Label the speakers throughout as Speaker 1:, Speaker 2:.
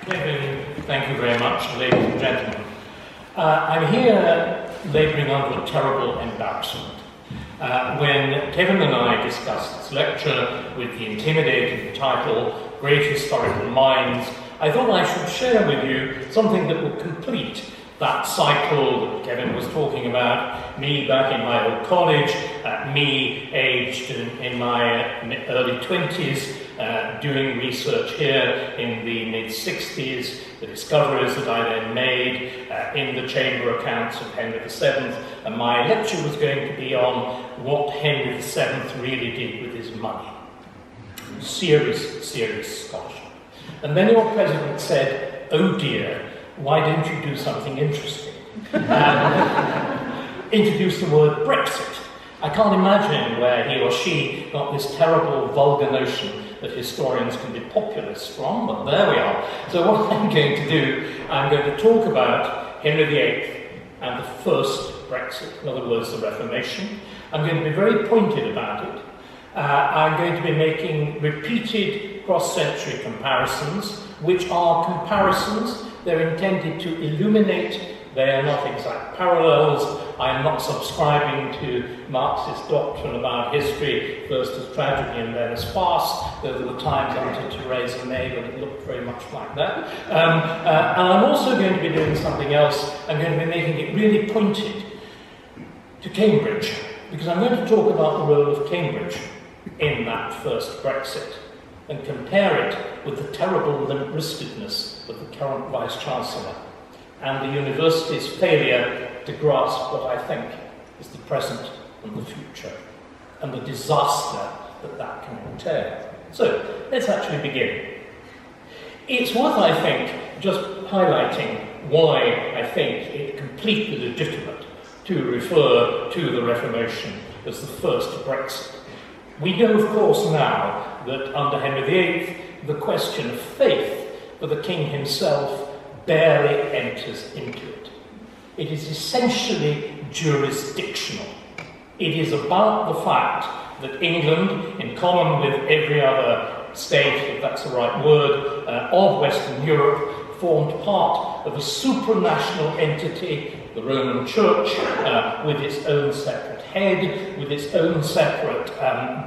Speaker 1: Kevin, thank you very much, ladies and gentlemen. I'm here labouring under a terrible embarrassment. When Kevin and I discussed this lecture with the intimidating title, Great Historical Minds, I thought I should share with you something that will complete that cycle that Kevin was talking about, me back in my old college, me aged in my early 20s, doing research here in the mid-60s, the discoveries that I then made in the chamber accounts of Henry VII, and my lecture was going to be on what Henry VII really did with his money. Serious scholarship. And then your president said, "Oh dear, why don't you do something interesting?" Introduced the word Brexit. I can't imagine where he or she got this terrible, vulgar notion that historians can be populist from, but there we are. So what I'm going to do, I'm going to talk about Henry VIII and the first Brexit, in other words, the Reformation. I'm going to be very pointed about it. I'm going to be making repeated cross-century comparisons, which are comparisons. They're intended to illuminate. They are not exact parallels. I am not subscribing to Marxist doctrine about history, first as tragedy and then as farce. There were times under Theresa May when it looked very much like that. And I'm also going to be doing something else. I'm going to be making it really pointed to Cambridge, because I'm going to talk about the role of Cambridge in that first Brexit and compare it with the terrible limp-wristedness of the current Vice-Chancellor and the university's failure to grasp what I think is the present and the future, and the disaster that that can entail. So, let's actually begin. It's worth, I think, just highlighting why I think it's completely legitimate to refer to the Reformation as the first Brexit. We know, of course, now that under Henry VIII, the question of faith for the king himself barely enters into it. It is essentially jurisdictional. It is about the fact that England, in common with every other state, if that's the right word, of Western Europe, formed part of a supranational entity, the Roman Church, with its own separate head, with its own separate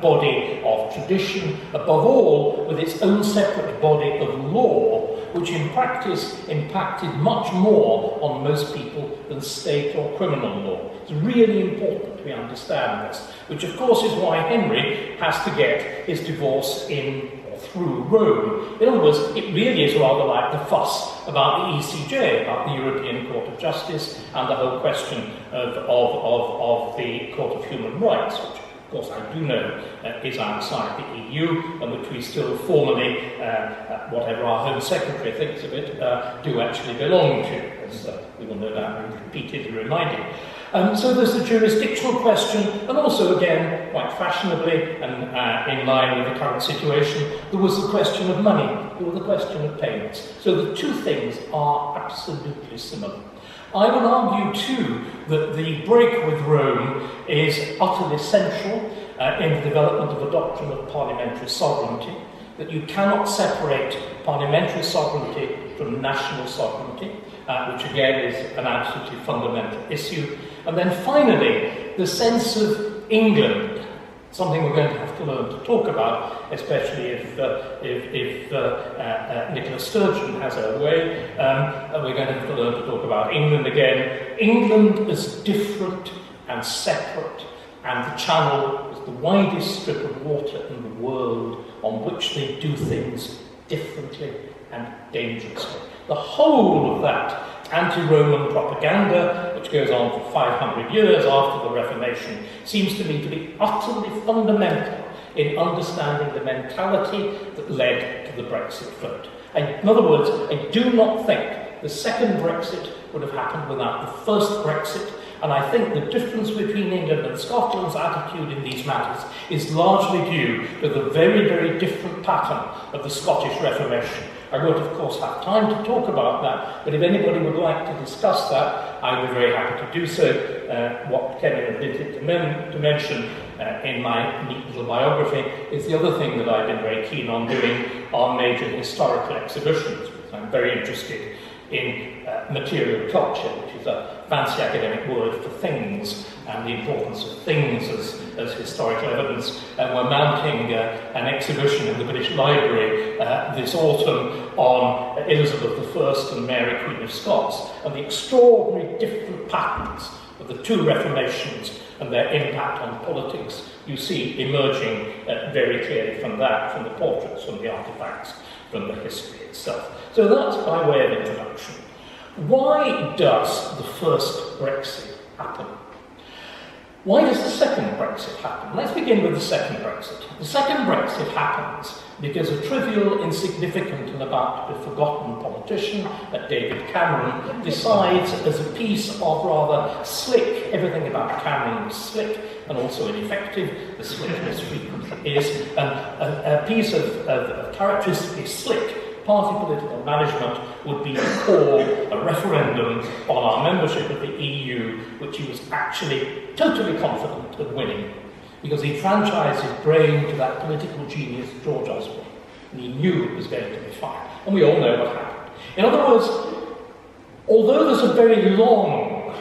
Speaker 1: body of tradition, above all, with its own separate body of law, which in practice impacted much more on most people than state or criminal law. It's really important we understand this, which of course is why Henry has to get his divorce in through Rome. In other words, it really is rather like the fuss about the ECJ, about the European Court of Justice, and the whole question of the Court of Human Rights, which of course I do know is outside the EU, and which we still formally, whatever our Home Secretary thinks of it, do actually belong to, as we will no doubt be repeatedly reminded. So there's the jurisdictional question, and also, again, quite fashionably, and in line with the current situation, there was the question of money, there was the question of payments. So the two things are absolutely similar. I would argue, too, that the break with Rome is utterly central in the development of a doctrine of parliamentary sovereignty, that you cannot separate parliamentary sovereignty from national sovereignty, which again is an absolutely fundamental issue. And then finally, the sense of England, something we're going to have to learn to talk about, especially if Nicola Sturgeon has her way. We're going to have to learn to talk about England again. England as different and separate, and the Channel is the widest strip of water in the world on which they do things differently and dangerously. The whole of that anti-Roman propaganda, which goes on for 500 years after the Reformation, seems to me to be utterly fundamental in understanding the mentality that led to the Brexit vote. In other words, I do not think the second Brexit would have happened without the first Brexit, and I think the difference between England and Scotland's attitude in these matters is largely due to the very, very different pattern of the Scottish Reformation, I won't, of course, have time to talk about that, but if anybody would like to discuss that, I would be very happy to do so. What Kevin alluded to mention in my neat little biography is the other thing that I've been very keen on doing are major historical exhibitions. I'm very interested in material culture, which is a fancy academic word for things, and the importance of things as historical evidence. And we're mounting an exhibition in the British Library this autumn on Elizabeth I and Mary, Queen of Scots, and the extraordinary different patterns of the two Reformations and their impact on politics you see emerging very clearly from that, from the portraits, from the artifacts, from the history itself. So that's by way of introduction. Why does the first Brexit happen? Why does the second Brexit happen? Let's begin with the second Brexit. The second Brexit happens because a trivial, insignificant and about to be forgotten politician, David Cameron, decides as a piece of rather slick, everything about Cameron was slick and also ineffective, the slickness frequently is, and a piece of characteristically slick party political management would be to call a referendum on our membership of the EU, which he was actually totally confident of winning, because he franchised his brain to that political genius, George Osborne, and he knew it was going to be fine. And we all know what happened. In other words, although there's a very long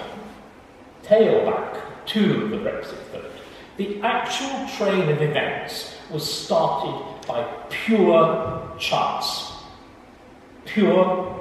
Speaker 1: tail back to the Brexit vote, the actual train of events was started by pure chance. Pure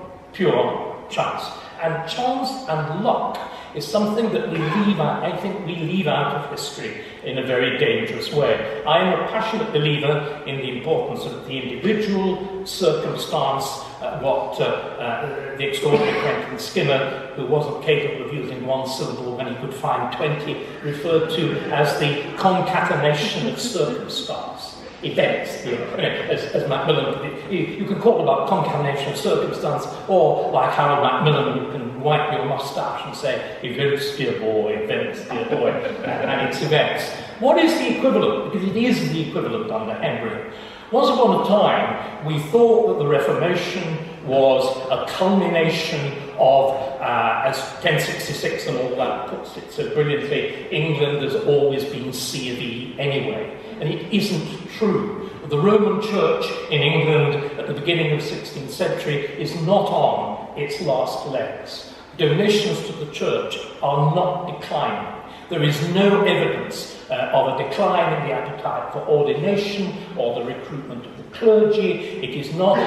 Speaker 1: chance. And chance and luck is something that we leave out, I think we leave out of history in a very dangerous way. I am a passionate believer in the importance of the individual circumstance, the extraordinary Quentin Skinner, who wasn't capable of using one syllable when he could find 20, referred to as the concatenation of circumstance. Events, as Macmillan put it. You can call it about concatenation of circumstance, or like Harold Macmillan, you can wipe your moustache and say, events, dear boy, and it's events. What is the equivalent? Because it is the equivalent under Henry. Once upon a time, we thought that the Reformation was a culmination of, as 1066 and all that puts it so brilliantly, England has always been C of E anyway. And it isn't true. The Roman Church in England at the beginning of the 16th century is not on its last legs. Donations to the church are not declining. There is no evidence of a decline in the appetite for ordination or the recruitment of the clergy. It is not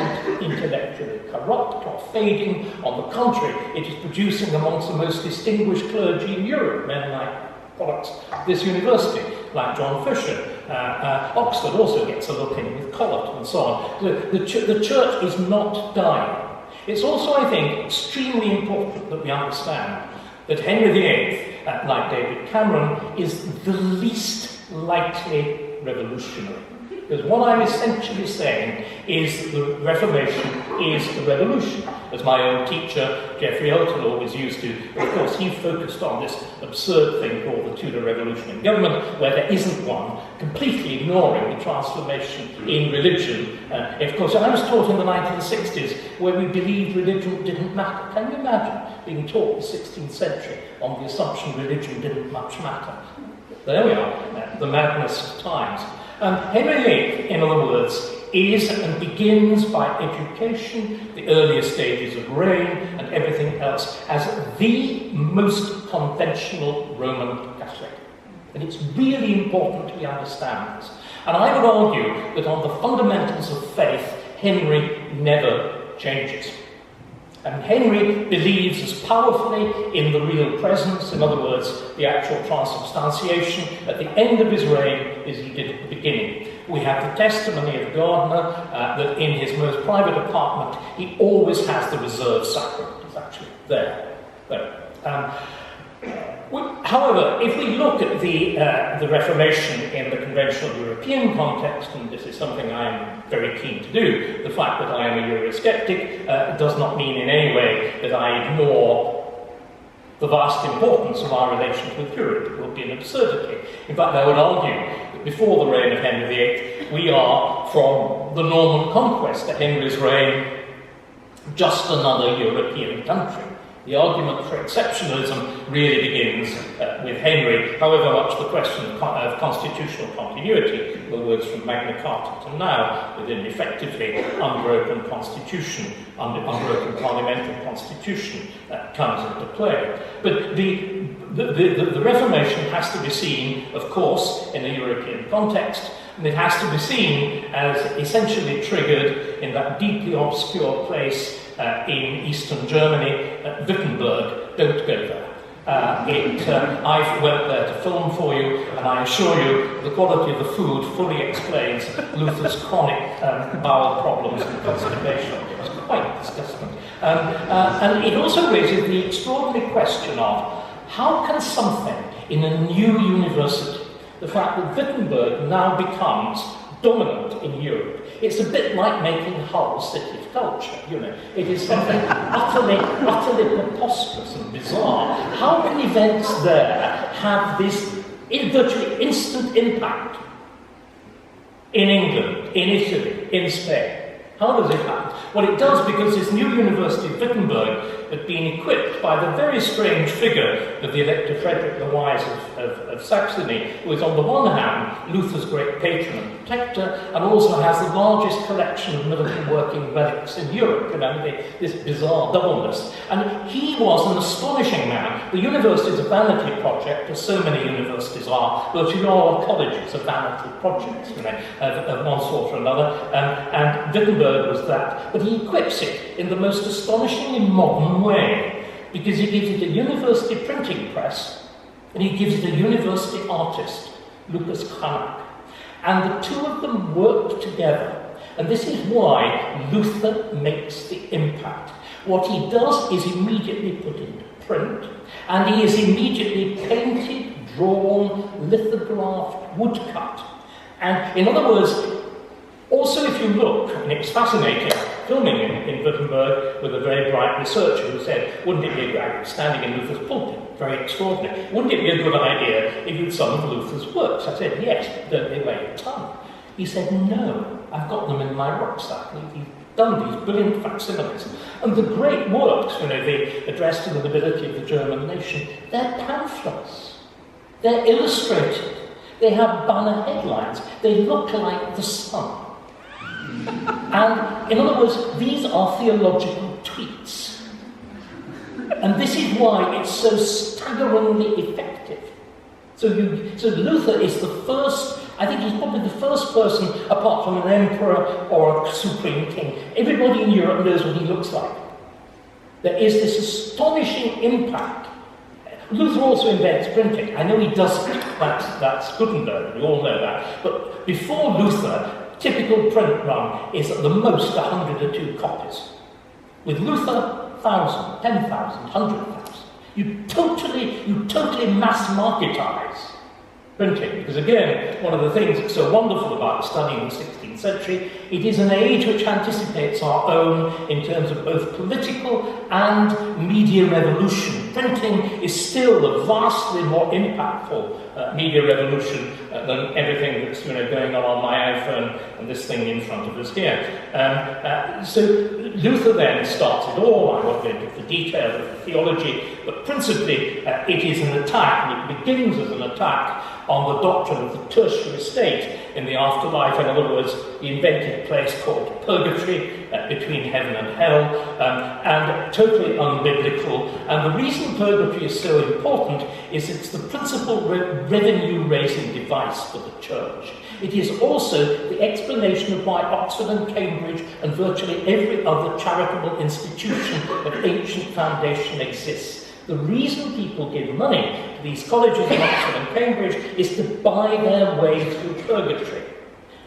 Speaker 1: intellectually corrupt or fading. On the contrary, it is producing amongst the most distinguished clergy in Europe, men like products of this university, like John Fisher. Oxford also gets a look in with Collett and so on. The church is not dying. It's also, I think, extremely important that we understand that Henry VIII, like David Cameron, is the least likely revolutionary. Because what I'm essentially saying is the Reformation is a revolution. As my own teacher, Geoffrey Elton, always used to, of course, he focused on this absurd thing called the Tudor Revolution in government, where there isn't one, completely ignoring the transformation in religion. Of course, I was taught in the 1960s where we believed religion didn't matter. Can you imagine being taught in the 16th century on the assumption religion didn't much matter? There we are, the madness of times. Henry VIII, in other words, is and begins by education, the earlier stages of reign, and everything else, as the most conventional Roman Catholic. And it's really important we understand this. And I would argue that on the fundamentals of faith, Henry never changes. And Henry believes as powerfully in the real presence, in other words, the actual transubstantiation, at the end of his reign as he did at the beginning. We have the testimony of Gardiner that in his most private apartment he always has the reserved sacrament. It's actually there. However, if we look at the Reformation in the conventional European context, and this is something I'm very keen to do, the fact that I am a Eurosceptic does not mean in any way that I ignore the vast importance of our relations with Europe. It would be an absurdity. In fact, I would argue that before the reign of Henry VIII, we are, from the Norman conquest to Henry's reign, just another European country. The argument for exceptionalism really begins with Henry, however much the question of constitutional continuity, the words from Magna Carta to now, with an effectively unbroken constitution, unbroken parliamentary constitution, comes into play. But the Reformation has to be seen, of course, in a European context, and it has to be seen as essentially triggered in that deeply obscure place in eastern Germany, Wittenberg. Don't go there. I went there to film for you, and I assure you the quality of the food fully explains Luther's chronic bowel problems and constipation. It's quite disgusting. And it also raises the extraordinary question of how can something in a new university, the fact that Wittenberg now becomes dominant in Europe, it's a bit like making Hull city of culture, you know. It is something utterly preposterous and bizarre. How can events there have this virtually instant impact in England, in Italy, in Spain? How does it happen? Well, it does because this new university of Wittenberg had been equipped by the very strange figure of the Elector Frederick the Wise of Saxony, who is on the one hand Luther's great patron and protector, and also has the largest collection of military working relics in Europe, you know, this bizarre doubleness. And he was an astonishing man. The university is a vanity project, as so many universities are. Virtually all colleges are vanity projects, you know, of one sort or another, and Wittenberg was that. But he equips it in the most astonishingly modern way, because he gives it a university printing press, and he gives it a university artist, Lucas Cranach. And the two of them work together. And this is why Luther makes the impact. What he does is immediately put into print, and he is immediately painted, drawn, lithographed, woodcut. And in other words, also if you look, and it's fascinating, filming in Wittenberg with a very bright researcher who said, wouldn't it be a good idea, standing in Luther's pulpit, very extraordinary, wouldn't it be a good idea if you'd some of Luther's works? I said, yes, don't they weigh a ton? He said, no, I've got them in my rucksack. He's done these brilliant facsimiles. And the great works, you know, the Address to the Nobility of the German Nation, they're pamphlets. They're illustrated. They have banner headlines. They look like the sun. And in other words, these are theological tweets. And this is why it's so staggeringly effective. So Luther is the first, I think he's probably the first person, apart from an emperor or a supreme king. Everybody in Europe knows what he looks like. There is this astonishing impact. Luther also invents printing. I know he doesn't. That's Gutenberg, we all know that. But before Luther, typical print run is at the most 102 copies. With Luther, 1,000, 10,000, 100,000. You totally mass marketize printing, because again, one of the things that's so wonderful about studying the 16th century, it is an age which anticipates our own in terms of both political and media revolution. Printing is still a vastly more impactful media revolution than everything that's going on my iPhone and this thing in front of us here. So Luther then starts it all. I won't go into the details of the theology, but principally it is an attack, and it begins as an attack on the doctrine of the tertiary state in the afterlife. In other words, the invented place called purgatory, between heaven and hell, and totally unbiblical. And the reason purgatory is so important is it's the principal revenue-raising device for the church. It is also the explanation of why Oxford and Cambridge and virtually every other charitable institution of ancient foundation exists. The reason people give money to these colleges in Oxford and Cambridge is to buy their way through purgatory.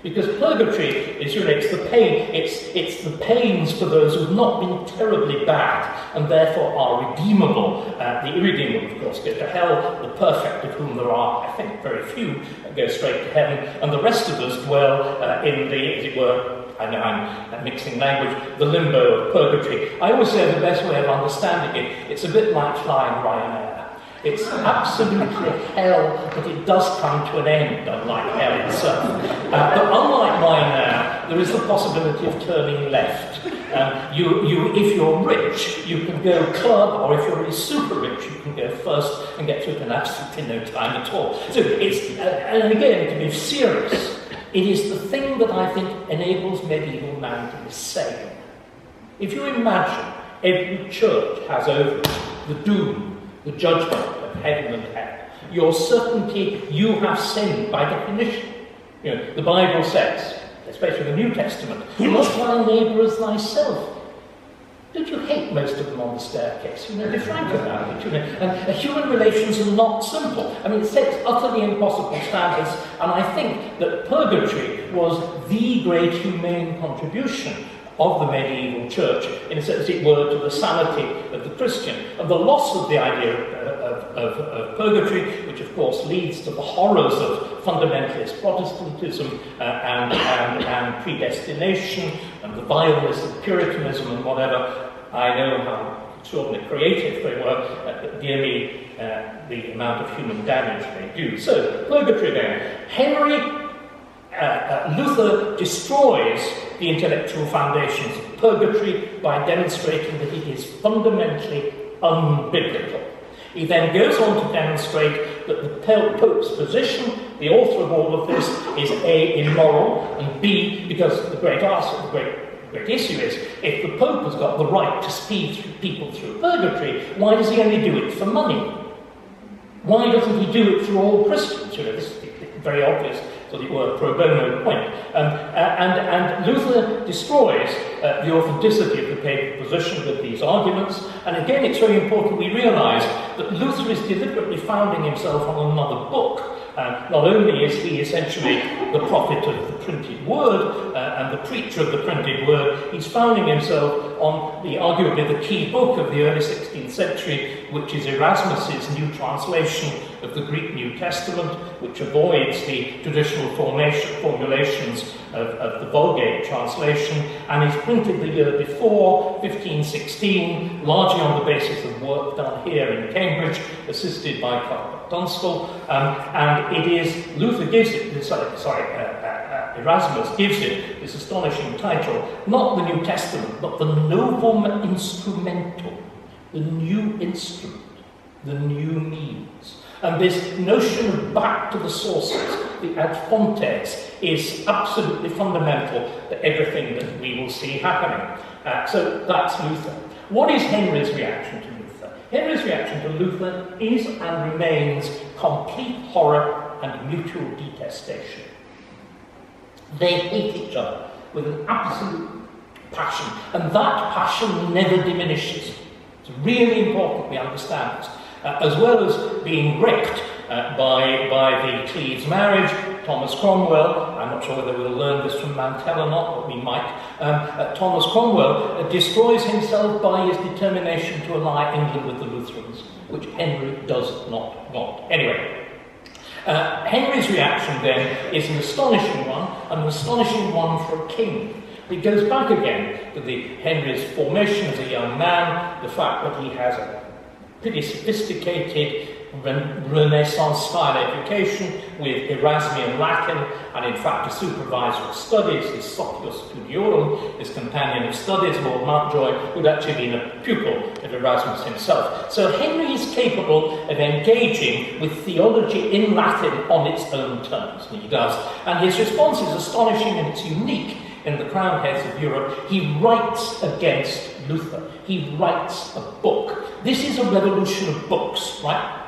Speaker 1: Because purgatory is, it's the pain, it's the pains for those who have not been terribly bad and therefore are redeemable. The irredeemable, of course, go to hell. The perfect, of whom there are, I think, very few, go straight to heaven. And the rest of us dwell in the, as it were, I know I'm mixing language, the limbo of purgatory. I always say the best way of understanding it, it's a bit like flying Ryanair. It's absolutely hell, but it does come to an end, unlike hell itself. But unlike Ryanair, there is the possibility of turning left. If you're rich, you can go club, or if you're really super rich, you can go first and get through it in absolutely no time at all. So it's, and again, to be serious, it is the thing that I think enables medieval man to be sane. If you imagine every church has over it the doom, the judgment of heaven and hell, your certainty you have sinned by definition. You know, the Bible says, especially the New Testament, love thy neighbour as thyself. Don't you hate most of them on the staircase? You know, be frank about it. You know, and human relations are not simple. I mean, it sets utterly impossible standards, and I think that purgatory was the great humane contribution of the medieval church, in a sense, as it were, to the sanity of the Christian, and the loss of the idea of purgatory, which of course leads to the horrors of fundamentalist Protestantism and predestination, and the vileness of Puritanism and whatever. I know how extraordinarily creative they were, dear me, the amount of human damage they do. So, purgatory then. Luther destroys the intellectual foundations of purgatory by demonstrating that it is fundamentally unbiblical. He then goes on to demonstrate that the Pope's position, the author of all of this, is A, immoral, and B, because the great issue is, if the Pope has got the right to speed people through purgatory, why does he only do it for money? Why doesn't he do it for all Christians? You know, this is very obvious, as it were, pro bono point. And Luther destroys the authenticity of the papal position with these arguments. And again, it's very important we realise that Luther is deliberately founding himself on another book. Not only is he essentially the prophet of the printed word and the preacher of the printed word, he's founding himself on arguably the key book of the early 16th century, which is Erasmus's new translation of the Greek New Testament, which avoids the traditional formulations of the Vulgate translation, and is printed the year before, 1516, largely on the basis of work done here in Cambridge, assisted by Cuthbert Tunstall, and it is, Luther gives it, Erasmus gives it this astonishing title, not the New Testament, but the Novum Instrumentum, the new instrument, the new means. And this notion of back to the sources, the ad fontes, is absolutely fundamental to everything that we will see happening. So that's Luther. What is Henry's reaction to Luther? Henry's reaction to Luther is and remains complete horror and mutual detestation. They hate each other with an absolute passion, and that passion never diminishes. It's really important we understand this. As well as being wrecked by the Cleves marriage, Thomas Cromwell, I'm not sure whether we'll learn this from Mantell or not, but we might, Thomas Cromwell destroys himself by his determination to ally England with the Lutherans, which Henry does not want. Anyway, Henry's reaction then is an astonishing one, and an astonishing one for a king. It goes back again to Henry's formation as a young man, the fact that he has a pretty sophisticated Renaissance-style education with Erasmian Latin, and in fact a supervisor of studies, his Socius Studiorum, his companion of studies, Lord Mountjoy, who'd actually been a pupil of Erasmus himself. So Henry is capable of engaging with theology in Latin on its own terms, and he does. And his response is astonishing, and it's unique in the crowned heads of Europe. He writes against Luther. He writes a book. This is a revolution of books, right?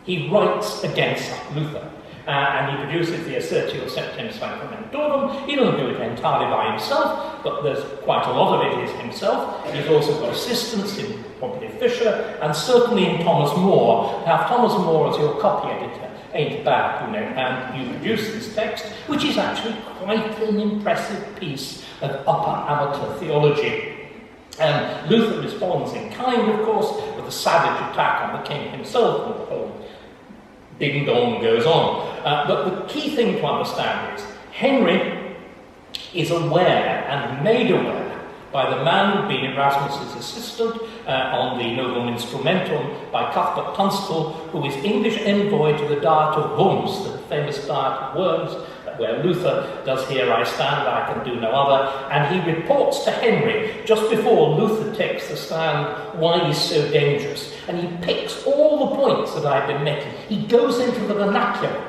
Speaker 1: He writes against Luther. And he produces the Assertio Septem Sacramentorum. He doesn't do it entirely by himself, but there's quite a lot of it is himself. He's also got assistance in probably Fisher, and certainly in Thomas More. To have Thomas More as your copy editor ain't bad, you know, and you produce this text, which is actually quite an impressive piece of upper amateur theology. And Luther responds in kind, of course, with a savage attack on the king himself, and the whole ding-dong goes on. But the key thing to understand is Henry is aware and made aware by the man who'd been Erasmus's assistant on the Novum Instrumentum, by Cuthbert Tunstall, who is English envoy to the Diet of Worms, the famous Diet of Worms, where Luther does "Here I stand, I can do no other," and he reports to Henry, just before Luther takes the stand, why he's so dangerous. And he picks all the points that I've been making. He goes into the vernacular.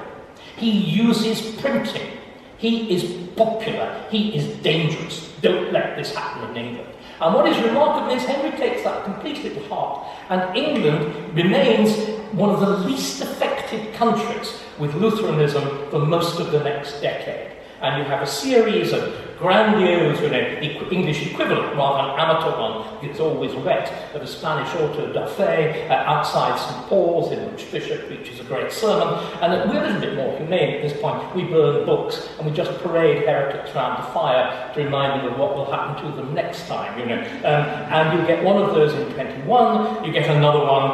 Speaker 1: He uses printing. He is popular. He is dangerous. Don't let this happen in England. And what is remarkable is Henry takes that completely to heart, and England remains one of the least affected countries with Lutheranism for most of the next decade. And you have a series of grandiose, English equivalent, rather than amateur one, it's always wet, of a Spanish auto da fe outside St. Paul's, in which Bishop preaches a great sermon. And we're a little bit more humane at this point. We burn books and we just parade heretics around the fire to remind them of what will happen to them next time, and you get one of those in 21, you get another one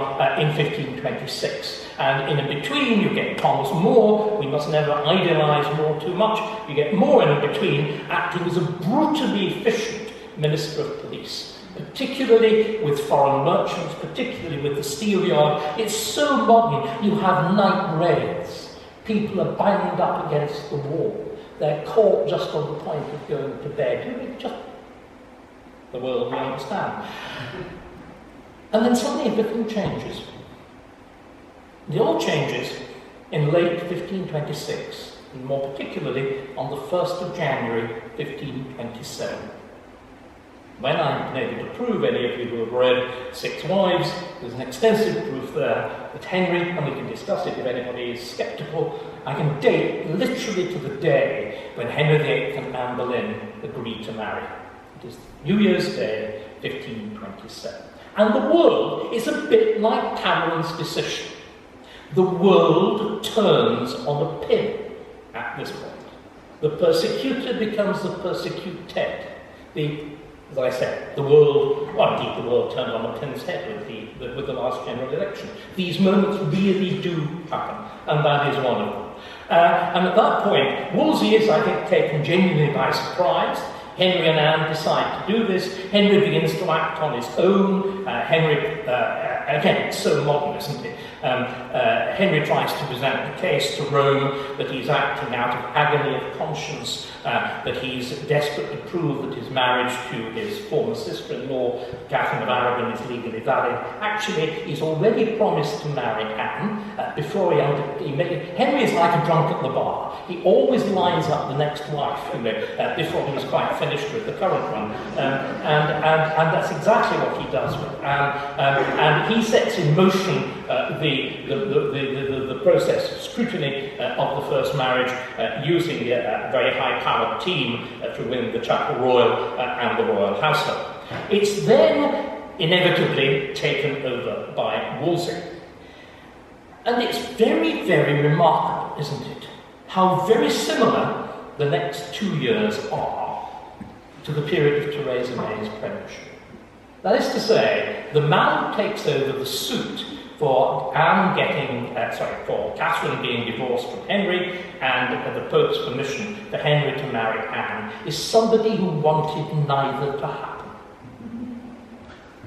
Speaker 1: in 1526. And in between, you get Thomas More. We must never idealise More too much. You get More in between, acting as a brutally efficient Minister of Police, particularly with foreign merchants, particularly with the steelyard. It's so modern. You have night raids. People are bound up against the wall. They're caught just on the point of going to bed. Just the world we understand. And then suddenly everything changes. It all changes in late 1526, and more particularly on the 1st of January 1527. When I'm able to prove, any of you who have read Six Wives, there's an extensive proof there that Henry, and we can discuss it if anybody is sceptical, I can date literally to the day when Henry VIII and Anne Boleyn agreed to marry. It is New Year's Day, 1527. And the world is a bit like Cameron's decision. The world turns on a pin at this point. The persecutor becomes the persecuted. As I said, the world, well, indeed, the world turned on a pin's head with the last general election. These moments really do happen, and that is one of them. And at that point, Wolsey is, I think, taken genuinely by surprise. Henry and Anne decide to do this. Henry begins to act on his own. Again, it's so modern, isn't it? Henry tries to present the case to Rome that he's acting out of agony of conscience, that he's desperate to prove that his marriage to his former sister-in-law, Catherine of Aragon, is legally valid. Actually, he's already promised to marry Anne before Henry is like a drunk at the bar. He always lines up the next wife, before he's quite finished with the current one. And that's exactly what he does with Anne. And he sets in motion the process of scrutiny of the first marriage, using a very high-powered team to win the Chapel Royal and the Royal Household. It's then inevitably taken over by Wolsey. And it's very, very remarkable, isn't it, how very similar the next 2 years are to the period of Theresa May's premiership. That is to say, the man who takes over the suit for for Catherine being divorced from Henry and the Pope's permission for Henry to marry Anne is somebody who wanted neither to happen.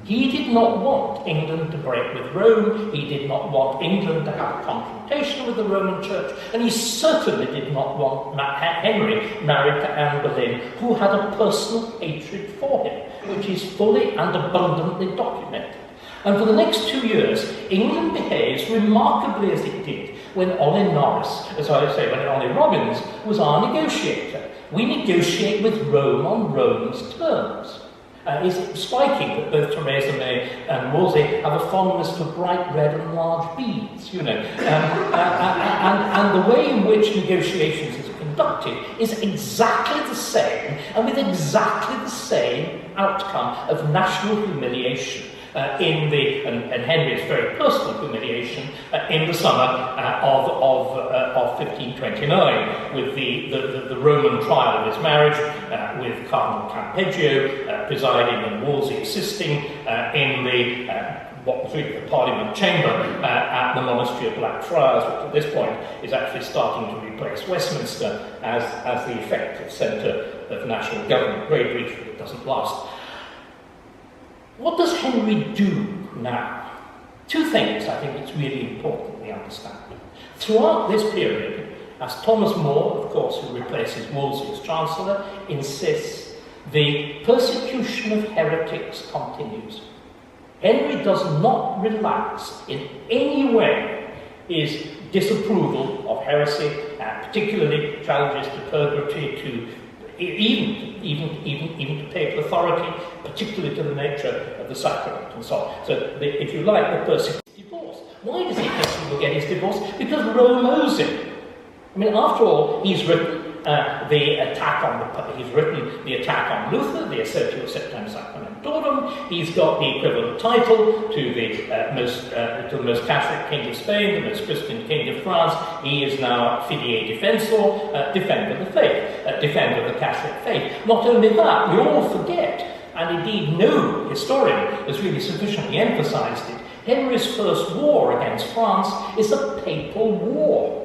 Speaker 1: He did not want England to break with Rome, he did not want England to have a confrontation with the Roman Church, and he certainly did not want Henry married to Anne Boleyn, who had a personal hatred for him, which is fully and abundantly documented. And for the next 2 years, England behaves remarkably as it did when Ollie Norris, when Ollie Robbins was our negotiator. We negotiate with Rome on Rome's terms. It's striking that both Theresa May and Wolsey have a fondness for bright red and large beads, and the way in which negotiations is conducted is exactly the same, and with exactly the same outcome of national humiliation. And Henry's very personal humiliation in the summer of 1529, with the Roman trial of his marriage, with Cardinal Campeggio presiding and Wolsey assisting in what was really the Parliament chamber at the Monastery of Blackfriars, which at this point is actually starting to replace Westminster as the effective centre of national government. Very briefly, it doesn't last. What does Henry do now? Two things I think it's really important we understand. Throughout this period, as Thomas More, of course, who replaces Wolsey as Chancellor, insists, the persecution of heretics continues. Henry does not relax in any way his disapproval of heresy, particularly challenges to purgatory, to even to papal authority, particularly to the nature of the sacrament and so on. So, if you like, the persecution divorce. Why does he think he will get his divorce? Because Rome owes him. I mean, after all, he's written the attack on Luther, the Assertio Septem Sacramentorum. He's got the equivalent title to the most Catholic king of Spain, the most Christian king of France. He is now Fidei Defensor, defender of the faith, defender of the Catholic faith. Not only that, we all forget, and indeed no historian has really sufficiently emphasized it, Henry's first war against France is a papal war.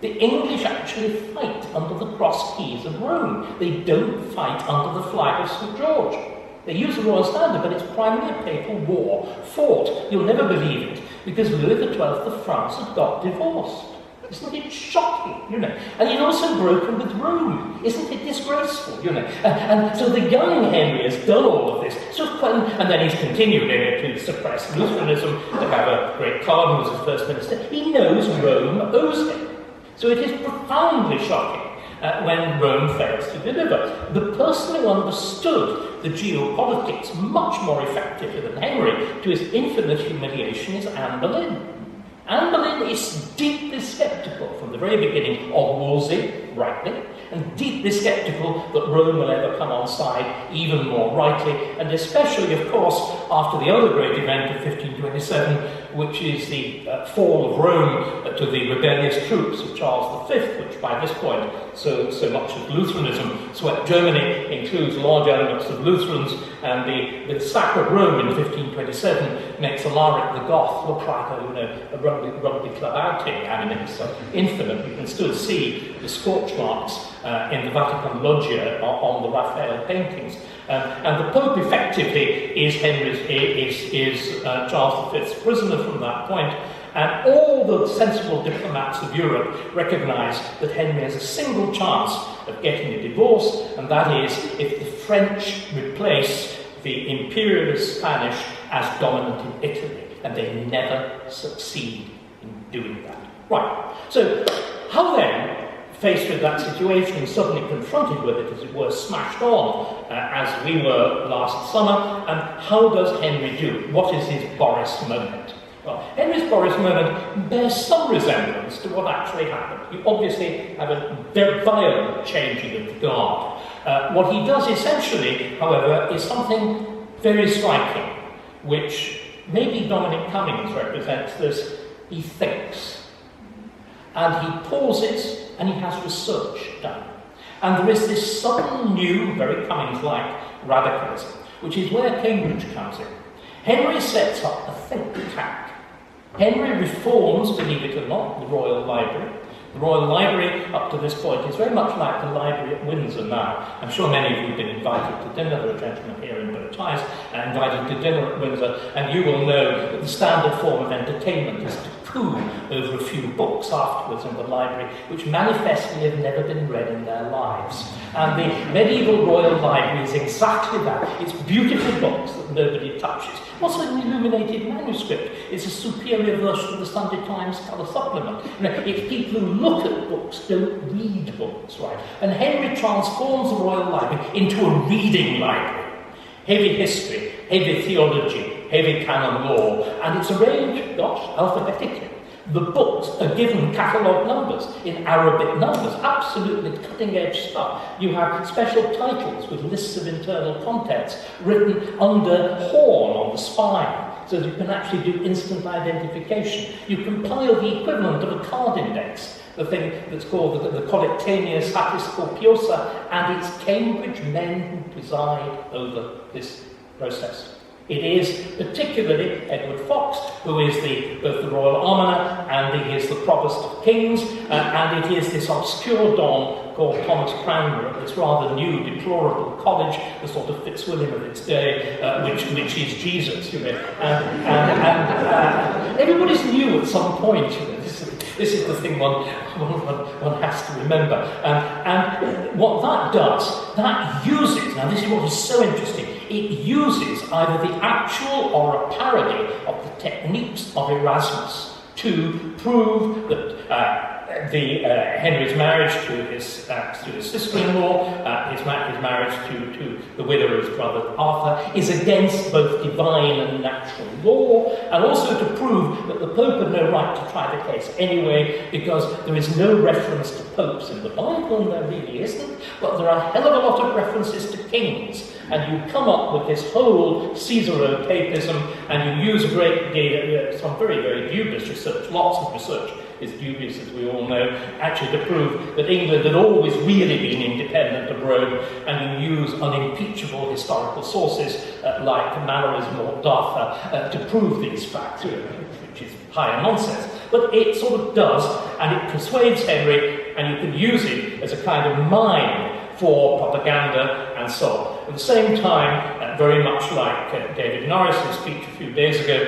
Speaker 1: The English actually fight under the cross keys of Rome. They don't fight under the flag of St. George. They use the royal standard, but it's primarily a papal war fought. You'll never believe it, because Louis XII of France had got divorced. Isn't it shocking, you know? And he'd also broken with Rome. Isn't it disgraceful, you know? And so the young Henry has done all of this. And then he's continued in it to suppress Lutheranism, to have a great cardinal as his first minister. He knows Rome owes him. So it is profoundly shocking when Rome fails to deliver. The person who understood the geopolitics much more effectively than Henry, to his infinite humiliation, is Anne Boleyn. Anne Boleyn is deeply sceptical from the very beginning of Wolsey, rightly, and deeply sceptical that Rome will ever come on side, even more rightly, and especially, of course, after the other great event of 1527, which is the fall of Rome to the rebellious troops of Charles V, which by this point, so much of Lutheranism swept Germany, includes large elements of Lutherans, and the sack of Rome in 1527 makes Alaric the Goth look like a rugby club outing. I mean, it's infinite. You can still see the scorch marks in the Vatican Loggia on the Raphael paintings. And the Pope effectively is Charles V's prisoner from that point, and all the sensible diplomats of Europe recognise that Henry has a single chance of getting a divorce, and that is if the French replace the imperialist Spanish as dominant in Italy, and they never succeed in doing that. Right, so how then, faced with that situation and suddenly confronted with it, as it were, smashed on, as we were last summer, and how does Henry do? What is his Boris moment? Well, Henry's Boris moment bears some resemblance to what actually happened. You obviously have a very violent changing of the guard. What he does essentially, however, is something very striking, which maybe Dominic Cummings represents this. He thinks. And he pauses, and he has research done. And there is this sudden new, very Cummings-like radicalism, which is where Cambridge comes in. Henry sets up a think tank. Henry reforms, believe it or not, the Royal Library. The Royal Library, up to this point, is very much like the library at Windsor now. I'm sure many of you have been invited to dinner. There are gentlemen here in bow ties invited to dinner at Windsor, and you will know that the standard form of entertainment is to coo over a few books afterwards in the library, which manifestly have never been read in their lives. And the medieval Royal Library is exactly that. It's beautiful books that nobody touches. Also an illuminated manuscript. It's a superior version of the Sunday Times colour supplement. You know, it's people who look at books, don't read books, right? And Henry transforms the Royal Library into a reading library. Heavy history, heavy theology, heavy canon law, and it's arranged, alphabetically. The books are given catalogue numbers in Arabic numbers, absolutely cutting-edge stuff. You have special titles with lists of internal contents written under horn on the spine, so that you can actually do instant identification. You compile the equivalent of a card index, the thing that's called the Collectanea Satis Copiosa, and it's Cambridge men who preside over this process. It is particularly Edward Fox, who is both the Royal Almoner and he is the Provost of Kings, and it is this obscure don called Thomas Cranmer at this rather new, deplorable college, the sort of Fitzwilliam of its day, which is Jesus, you know. And everybody's new at some point, you know. This is the thing one has to remember. And what that does, that uses, now this is what is so interesting, it uses either the actual or a parody of the techniques of Erasmus to prove that Henry's marriage to his sister-in-law, his marriage to the widow of his brother Arthur, is against both divine and natural law, and also to prove that the Pope had no right to try the case anyway, because there is no reference to popes in the Bible, and there really isn't, but there are a hell of a lot of references to kings, and you come up with this whole Caesaro-papism, and you use a great deal, some very, very dubious research, lots of research is dubious, as we all know, actually to prove that England had always really been independent of Rome, and you use unimpeachable historical sources like mannerism or Dartha to prove these facts, which is higher nonsense. But it sort of does, and it persuades Henry, and you can use it as a kind of mine for propaganda and so on. At the same time, very much like David Norris's speech a few days ago,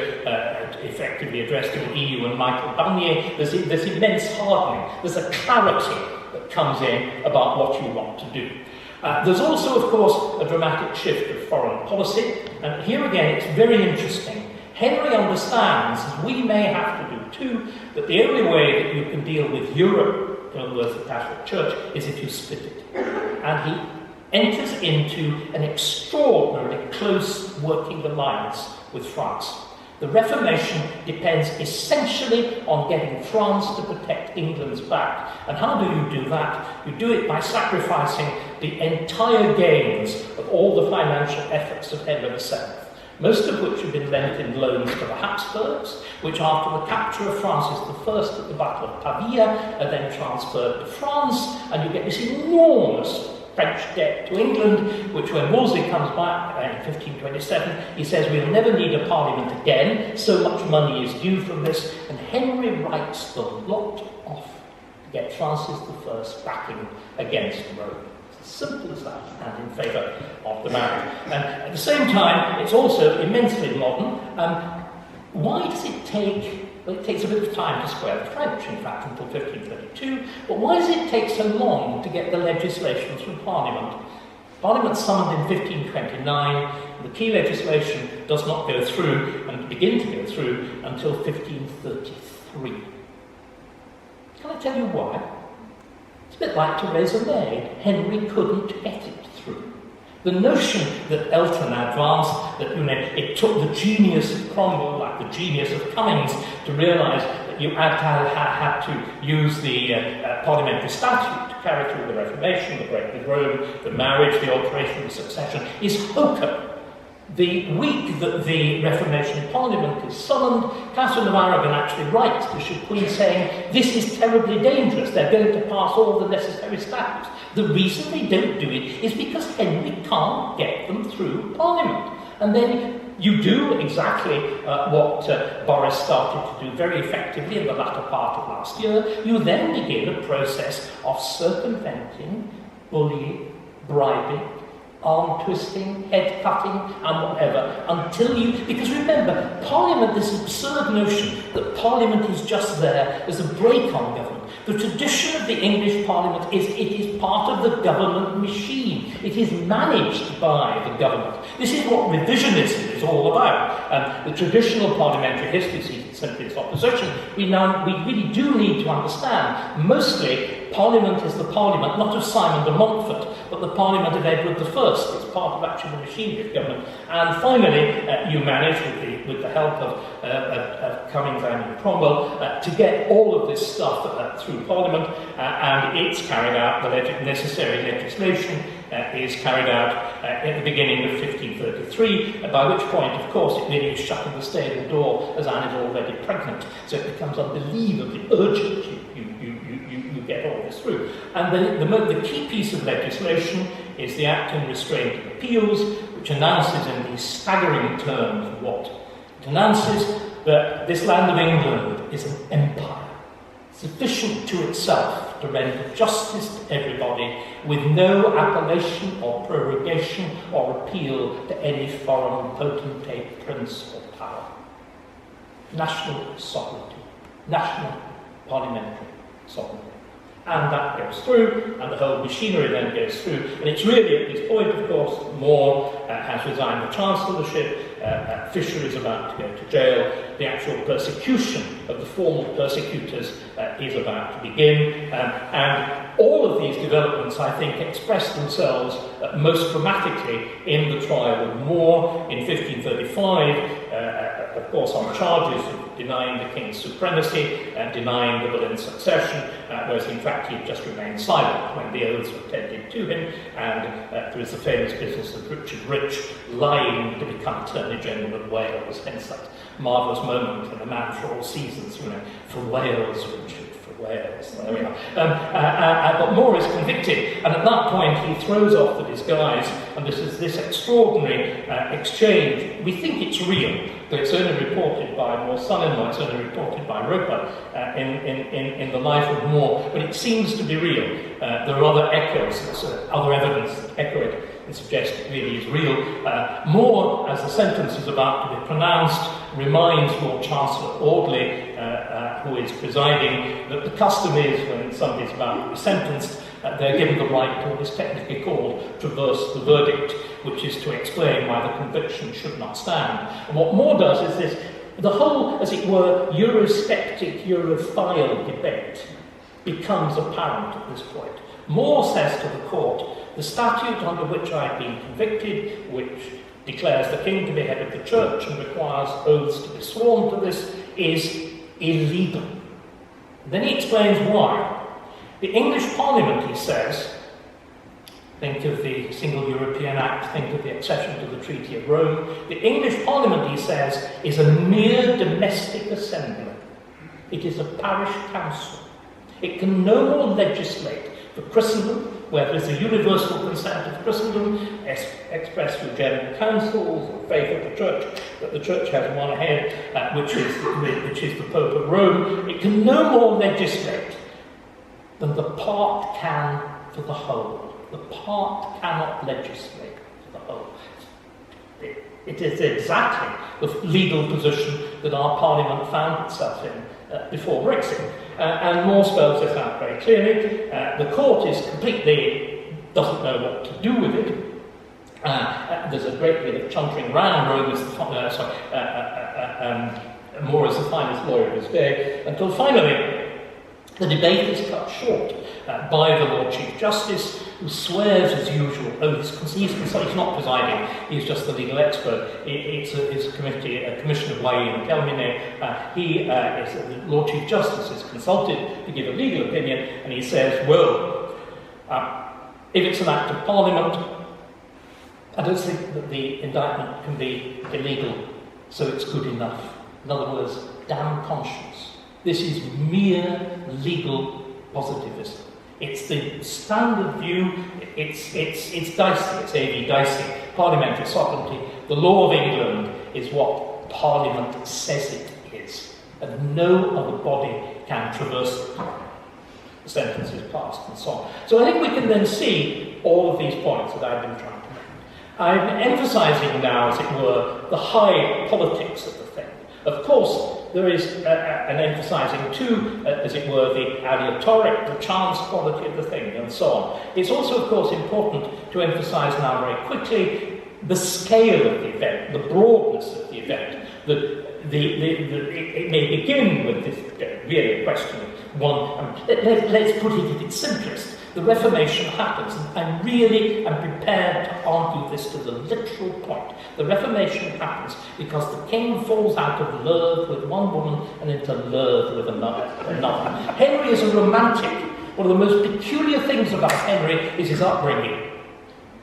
Speaker 1: effectively addressed to the EU and Michael Barnier, there's immense hardening. There's a clarity that comes in about what you want to do. There's also, of course, a dramatic shift of foreign policy, and here again it's very interesting. Henry understands, as we may have to do too, that the only way that you can deal with Europe, in other words the Catholic Church, is if you split it. And he enters into an extraordinarily close working alliance with France. The Reformation depends essentially on getting France to protect England's back. And how do you do that? You do it by sacrificing the entire gains of all the financial efforts of Henry VII, most of which have been lent in loans to the Habsburgs, which after the capture of Francis I at the Battle of Pavia are then transferred to France, and you get this enormous French debt to England, which when Wolsey comes back in 1527, he says we'll never need a parliament again, so much money is due from this, and Henry writes the lot off to get Francis I backing against Rome. It's as simple as that, and in favour of the marriage. And at the same time, it's also immensely modern. Why does it take... Well, it takes a bit of time to square the French, in fact, until 1532. But why does it take so long to get the legislation through Parliament? Parliament summoned in 1529. The key legislation does not go through and begin to go through until 1533. Can I tell you why? It's a bit like Theresa May. Henry couldn't get it through. The notion that Elton advanced, that it took the genius of Cromwell, like the genius of Cummings, to realise that you had to use the parliamentary statute to carry through the Reformation, the break with Rome, the marriage, the alteration of the succession, is hokum. The week that the Reformation Parliament is summoned, Catherine of Aragon actually writes to the Queen saying, this is terribly dangerous, they're going to pass all the necessary statutes. The reason they don't do it is because Henry can't get them through Parliament. And then you do exactly what Boris started to do very effectively in the latter part of last year. You then begin a process of circumventing, bullying, bribing, arm twisting, head cutting, and whatever, until you... Because remember, Parliament, this absurd notion that Parliament is just there as a brake on government. The tradition of the English Parliament is it is part of the government machine. It is managed by the government. This is what revisionism is all about. The traditional parliamentary history sees it simply as opposition. We really do need to understand, mostly, Parliament is the Parliament, not of Simon de Montfort, but the Parliament of Edward I. It's part of actually the machinery of government. And finally, you manage, with the help of Cummings and Cromwell, to get all of this stuff through Parliament, and it's carried out, the necessary legislation is carried out at the beginning of 1533, by which point, of course, it really is shutting the stable door as Anne is already pregnant, so it becomes unbelievably urgent. You get all this through. And the key piece of legislation is the Act in Restraint of Appeals, which announces in these staggering terms what? It announces that this land of England is an empire, sufficient to itself to render justice to everybody, with no appellation or prorogation or appeal to any foreign potentate, prince or power. National sovereignty. National parliamentary sovereignty. And that goes through, and the whole machinery then goes through. And it's really at this point, of course, More has resigned the chancellorship, Fisher is about to go to jail, the actual persecution of the formal persecutors is about to begin, and all of these developments, I think, express themselves most dramatically in the trial of More in 1535, of course on charges of denying the king's supremacy and denying the Boleyn succession, whereas in fact he just remained silent when the oaths were tendered to him, and there is the famous business of Richard Rich lying to become Attorney General of Wales, hence that marvellous moment in A Man for All Seasons, for Wales, Richard, for Wales, there we are. But More is convicted, and at that point he throws off the disguise, and this is this extraordinary exchange. We think it's real, but it's only reported by More's son-in-law, it's only reported by Roper in the life of More, but it seems to be real. There are other echoes, other evidence that echo it and suggest it really is real. More, as the sentence is about to be pronounced, reminds Lord Chancellor Audley, who is presiding, that the custom is when somebody's about to be sentenced, they're given the right to what is technically called traverse the verdict, which is to explain why the conviction should not stand. And what More does is this, the whole, as it were, Eurosceptic, Europhile debate becomes apparent at this point. More says to the court, the statute under which I've been convicted, which declares the king to be head of the church and requires oaths to be sworn to this, is illegal. Then he explains why. The English Parliament, he says, think of the Single European Act, think of the accession to the Treaty of Rome. The English Parliament, he says, is a mere domestic assembly. It is a parish council. It can no more legislate for Christendom, where there is a universal consent of Christendom, expressed through general councils or faith of the church, that the church has one head, which is the Pope of Rome. It can no more legislate than the part can for the whole. The part cannot legislate for the whole. It is exactly the legal position that our Parliament found itself in before Brexit. And More spells this out very clearly. The court is completely, doesn't know what to do with it. There's a great deal of chuntering round. Rome is More is the finest lawyer of his day, until finally the debate is cut short by the Lord Chief Justice, who swears as usual oaths. He's not presiding, he's just the legal expert. It's a commission of VIII and the Lord Chief Justice is consulted to give a legal opinion, and he says, well, if it's an act of Parliament, I don't think that the indictment can be illegal, so it's good enough. In other words, damn conscience. This is mere legal positivism. It's the standard view, it's Dicey, it's A.V. Dicey, parliamentary sovereignty. The law of England is what Parliament says it is, and no other body can traverse it. The sentence is passed, and so on. So I think we can then see all of these points that I've been trying to make. I'm emphasising now, as it were, the high politics of the thing. Of course, there is an emphasising too, as it were, the aleatoric, the chance quality of the thing, and so on. It's also, of course, important to emphasise now very quickly the scale of the event, the broadness of the event. It may begin with this really question of one. Let's put it at its simplest. The Reformation happens, and I really am prepared to argue this to the literal point. The Reformation happens because the king falls out of love with one woman and into love with another. Henry is a romantic. One of the most peculiar things about Henry is his upbringing.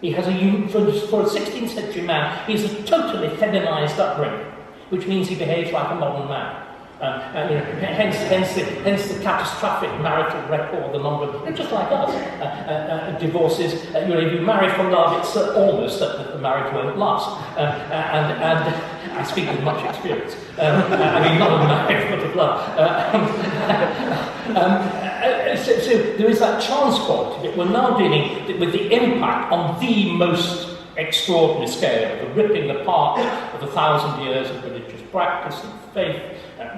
Speaker 1: He has for a 16th century man, he has a totally feminized upbringing, which means he behaves like a modern man. Hence the catastrophic marital record, the number of, just like us, divorces. If you marry for love, it's almost that the marriage won't last. And I speak with much experience. Not of marriage, but of love. So there is that chance quality that we're now dealing with the impact on the most extraordinary scale, the ripping apart of 1,000 years of religious practice and faith,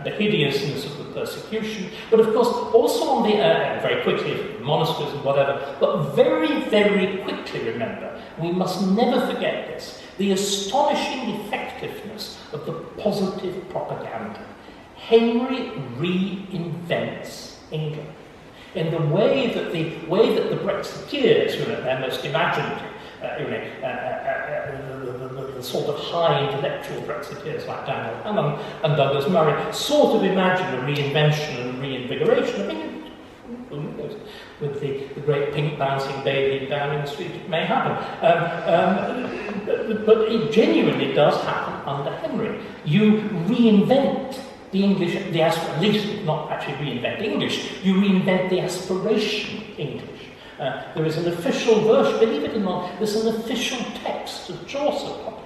Speaker 1: the hideousness of the persecution, but of course also on the, very quickly, monasteries and whatever, but very, very quickly remember, we must never forget this, the astonishing effectiveness of the positive propaganda. Henry reinvents England in the way that the Brexiteers, they're most imaginative, the sort of high intellectual Brexiteers like Daniel Hammond and Douglas Murray sort of imagine a reinvention and reinvigoration. I mean, who knows? With the great pink bouncing baby in Downing Street, it may happen. But it genuinely does happen under Henry. You reinvent the English, at least not actually reinvent English, you reinvent the aspiration English. There is an official version, believe it or not, there's an official text of Chaucer published,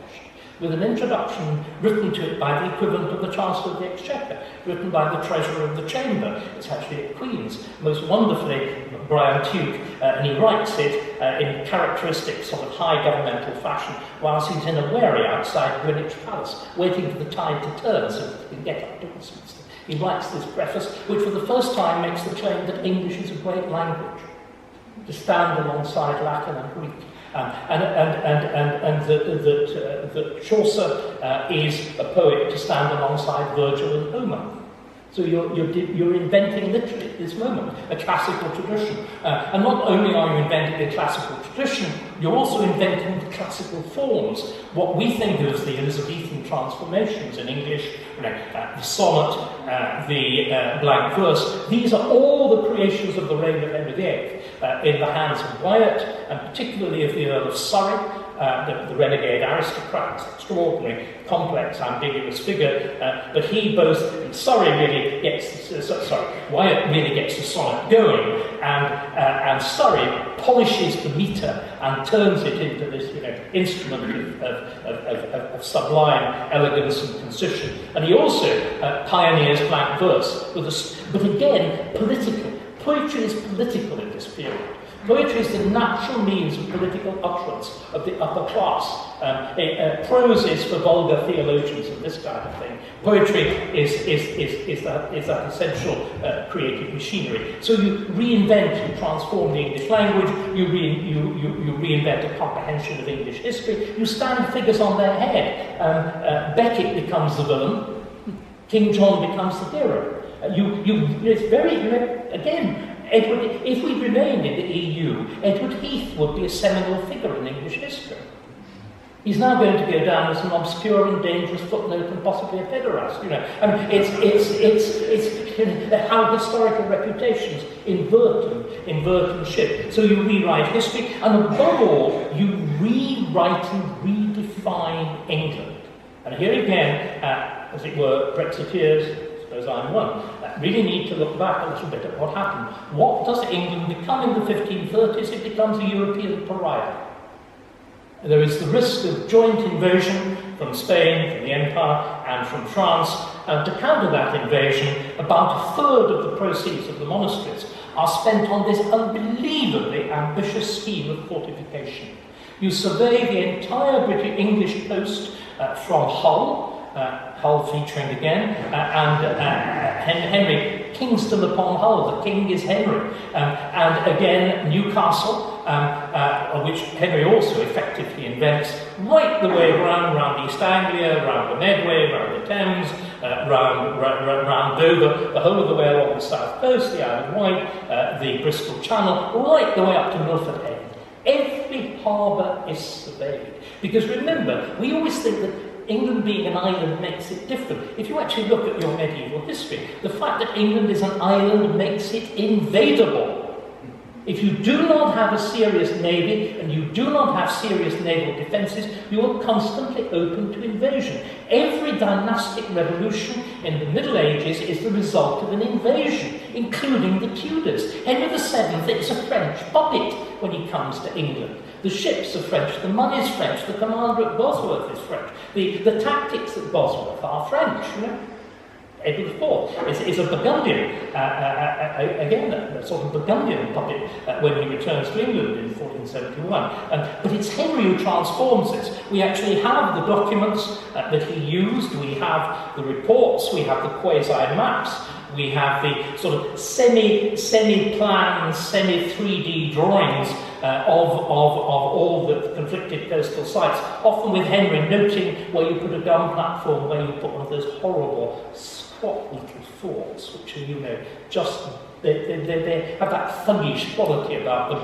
Speaker 1: with an introduction written to it by the equivalent of the Chancellor of the Exchequer, written by the Treasurer of the Chamber. It's actually at Queen's, most wonderfully, Brian Tuke, and he writes it in characteristic sort of high governmental fashion, whilst he's in a wherry outside Greenwich Palace, waiting for the tide to turn so that he can get up to Westminster. He writes this preface, which for the first time makes the claim that English is a great language, to stand alongside Latin and Greek, and that Chaucer is a poet to stand alongside Virgil and Homer. So you're inventing literally at this moment a classical tradition. And not only are you inventing a classical tradition, you're also inventing the classical forms. What we think of as the Elizabethan transformations in English, the sonnet, the blank verse, these are all the creations of the reign of Henry VIII in the hands of Wyatt, and particularly of the Earl of Surrey, the renegade aristocrat, extraordinary, complex, ambiguous figure, but he both, Surrey really gets, Wyatt really gets the sonnet going, and Surrey polishes the metre and turns it into this, instrument of sublime elegance and concision. And he also pioneers blank verse, but again, political. Poetry is political in this period. Poetry is the natural means of political utterance of the upper class. Prose is for vulgar theologians and this kind of thing. Poetry is that essential creative machinery. So you reinvent and transform the English language, you reinvent a comprehension of English history, you stand figures on their head. Becket becomes the villain, King John becomes the hero. It's very, again, Edward, if we remained in the EU, Edward Heath would be a seminal figure in English history. He's now going to go down as an obscure and dangerous footnote and possibly a pederast. I mean, it's how historical reputations invert and shift. So you rewrite history, and above all, you rewrite and redefine England. And here again, as it were, Brexiteers, I suppose I'm one, really need to look back a little bit at what happened. What does England become in the 1530s? It becomes a European pariah. There is the risk of joint invasion from Spain, from the Empire, and from France. And to counter that invasion, about a third of the proceeds of the monasteries are spent on this unbelievably ambitious scheme of fortification. You survey the entire British English coast from Hull, Hull featuring again, and Henry, Kingston upon Hull, the king is Henry, and again Newcastle, which Henry also effectively invents, right the way round East Anglia, round the Medway, round the Thames, round Dover, the whole of the way along the south coast, the Isle of Wight, the Bristol Channel, right the way up to Milford Haven. Every harbour is surveyed. Because remember, we always think that England being an island makes it different. If you actually look at your medieval history, the fact that England is an island makes it invadable. If you do not have a serious navy and you do not have serious naval defences, you are constantly open to invasion. Every dynastic revolution in the Middle Ages is the result of an invasion, including the Tudors. Henry VII is a French puppet when he comes to England. The ships are French, the money's French, the commander at Bosworth is French, the tactics at Bosworth are French, Edward IV is a Burgundian, again, a sort of Burgundian puppet when he returns to England in 1471. But it's Henry who transforms this. We actually have the documents that he used, we have the reports, we have the quasi-maps, we have the sort of semi-planned, semi-3D drawings of all the conflicted coastal sites, often with Henry noting where you put a gun platform, where you put one of those horrible squat little forts, which are, you know, just they have that thuggish quality about them,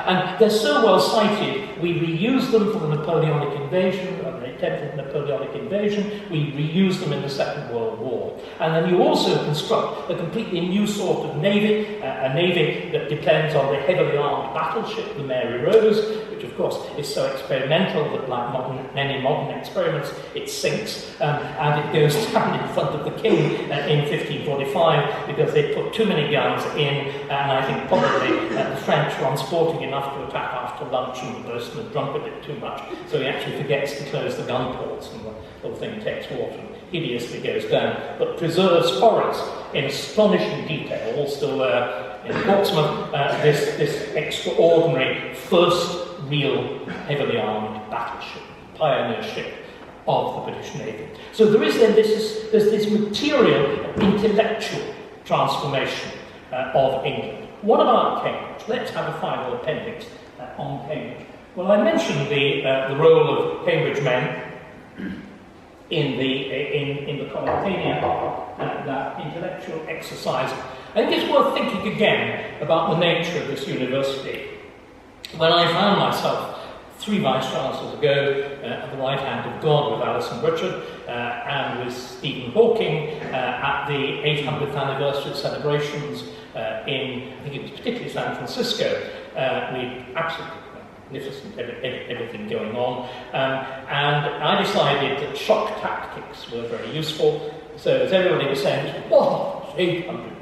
Speaker 1: and they're so well cited. We reuse them for the Napoleonic invasion, or the attempted Napoleonic invasion. We reuse them in the Second World War, and then you also construct a completely new sort of navy, a navy that depends on the heavily armed battleship, the Mary Rose, which of course is so experimental that, like many modern experiments, it sinks, and it goes down in front of the king in 1545 because they put too many guns in, and I think probably the French were unsporting enough to attack after lunch, and the person had drunk a bit too much, so he actually forgets to close the gun ports, and the whole thing takes water and hideously goes down, but preserves horrors in astonishing detail, all still there in Portsmouth, this extraordinary first real heavily armed battleship, pioneer ship of the British Navy. So there is then there's this material, intellectual transformation of England. What about Cambridge? Let's have a final appendix on Cambridge. Well, I mentioned the role of Cambridge men in the Commentarian, that intellectual exercise. I think it's worth thinking again about the nature of this university. When I found myself 3 vice-chancellors ago at the right hand of God with Alison Richard and with Stephen Hawking at the 800th anniversary celebrations in, I think it was particularly San Francisco, we absolutely magnificent, everything going on, and I decided that shock tactics were very useful. So as everybody was saying, oh, 800,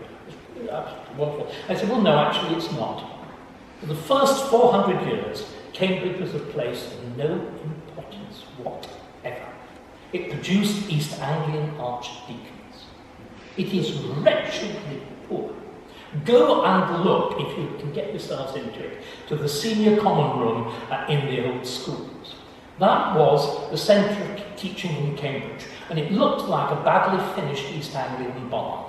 Speaker 1: it's absolutely wonderful. I said, well, no, actually it's not. For the first 400 years, Cambridge was a place of no importance whatever. It produced East Anglian archdeacons. It is wretchedly poor. Go and look, if you can get yourselves into it, to the senior common room in the old schools. That was the centre of teaching in Cambridge, and it looked like a badly finished East Anglian barn.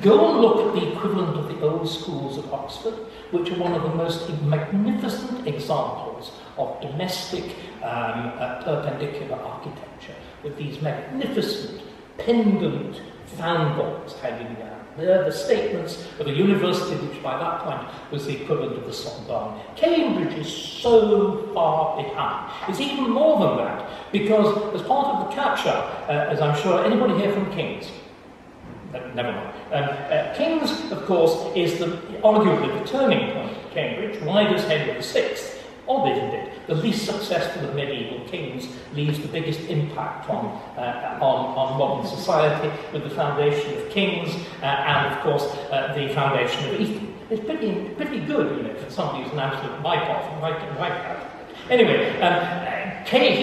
Speaker 1: Go and look at the equivalent of the old schools of Oxford, which are one of the most magnificent examples of domestic perpendicular architecture, with these magnificent pendant fan vaults hanging down. They're the statements of a university which by that point was the equivalent of the Sorbonne. Cambridge is so far behind. It's even more than that, because as part of the catch-up, as I'm sure anybody here from King's, never mind. King's, of course, is arguably the turning point of Cambridge. Why does Henry VI, odd isn't it, the least successful of medieval kings, leaves the biggest impact on modern society with the foundation of King's and, of course, the foundation of Eton? It's pretty good, you know, for somebody who's an absolute wipeout. Anyway,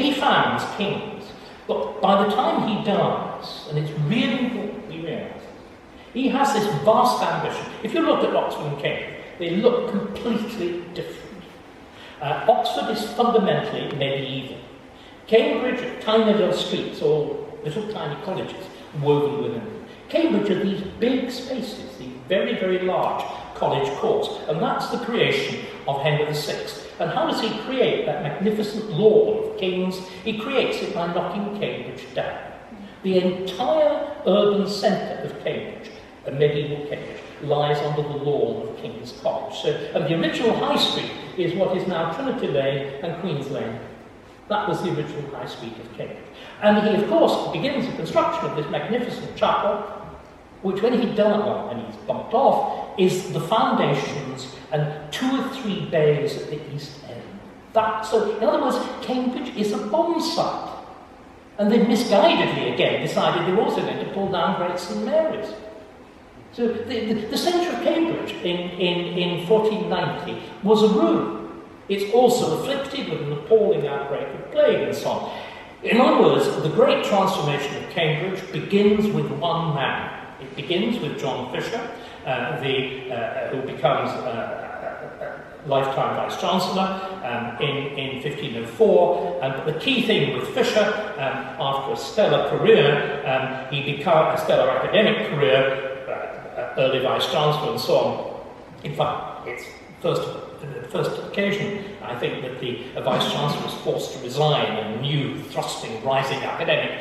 Speaker 1: he founds King's, but by the time he dies, and it's really important we realise, he has this vast ambition. If you look at Oxford and Cambridge, they look completely different. Oxford is fundamentally medieval. Cambridge are tiny little streets, or little tiny colleges woven within them. Cambridge are these big spaces, these very, very large college courts, and that's the creation of Henry VI. And how does he create that magnificent lawn of kings? He creates it by knocking Cambridge down. The entire urban centre of Cambridge, a medieval Cambridge, lies under the lawn of King's College. So, and the original High Street is what is now Trinity Lane and Queen's Lane. That was the original High Street of Cambridge. And he, of course, begins the construction of this magnificent chapel, which when he died, and he's bumped off, is the foundations and 2 or 3 bays at the east end. So, in other words, Cambridge is a bomb site. And they misguidedly, again, decided they were also going to pull down Great St Mary's. So the centre of Cambridge in 1490 was a ruin. It's also afflicted with an appalling outbreak of plague and so on. In other words, the great transformation of Cambridge begins with one man. It begins with John Fisher, who becomes lifetime Vice-Chancellor in 1504. But the key thing with Fisher, after a stellar career, he becomes a stellar academic career, early Vice-Chancellor and so on. In fact, it's the first occasion, I think, that the Vice-Chancellor was forced to resign and a new, thrusting, rising academic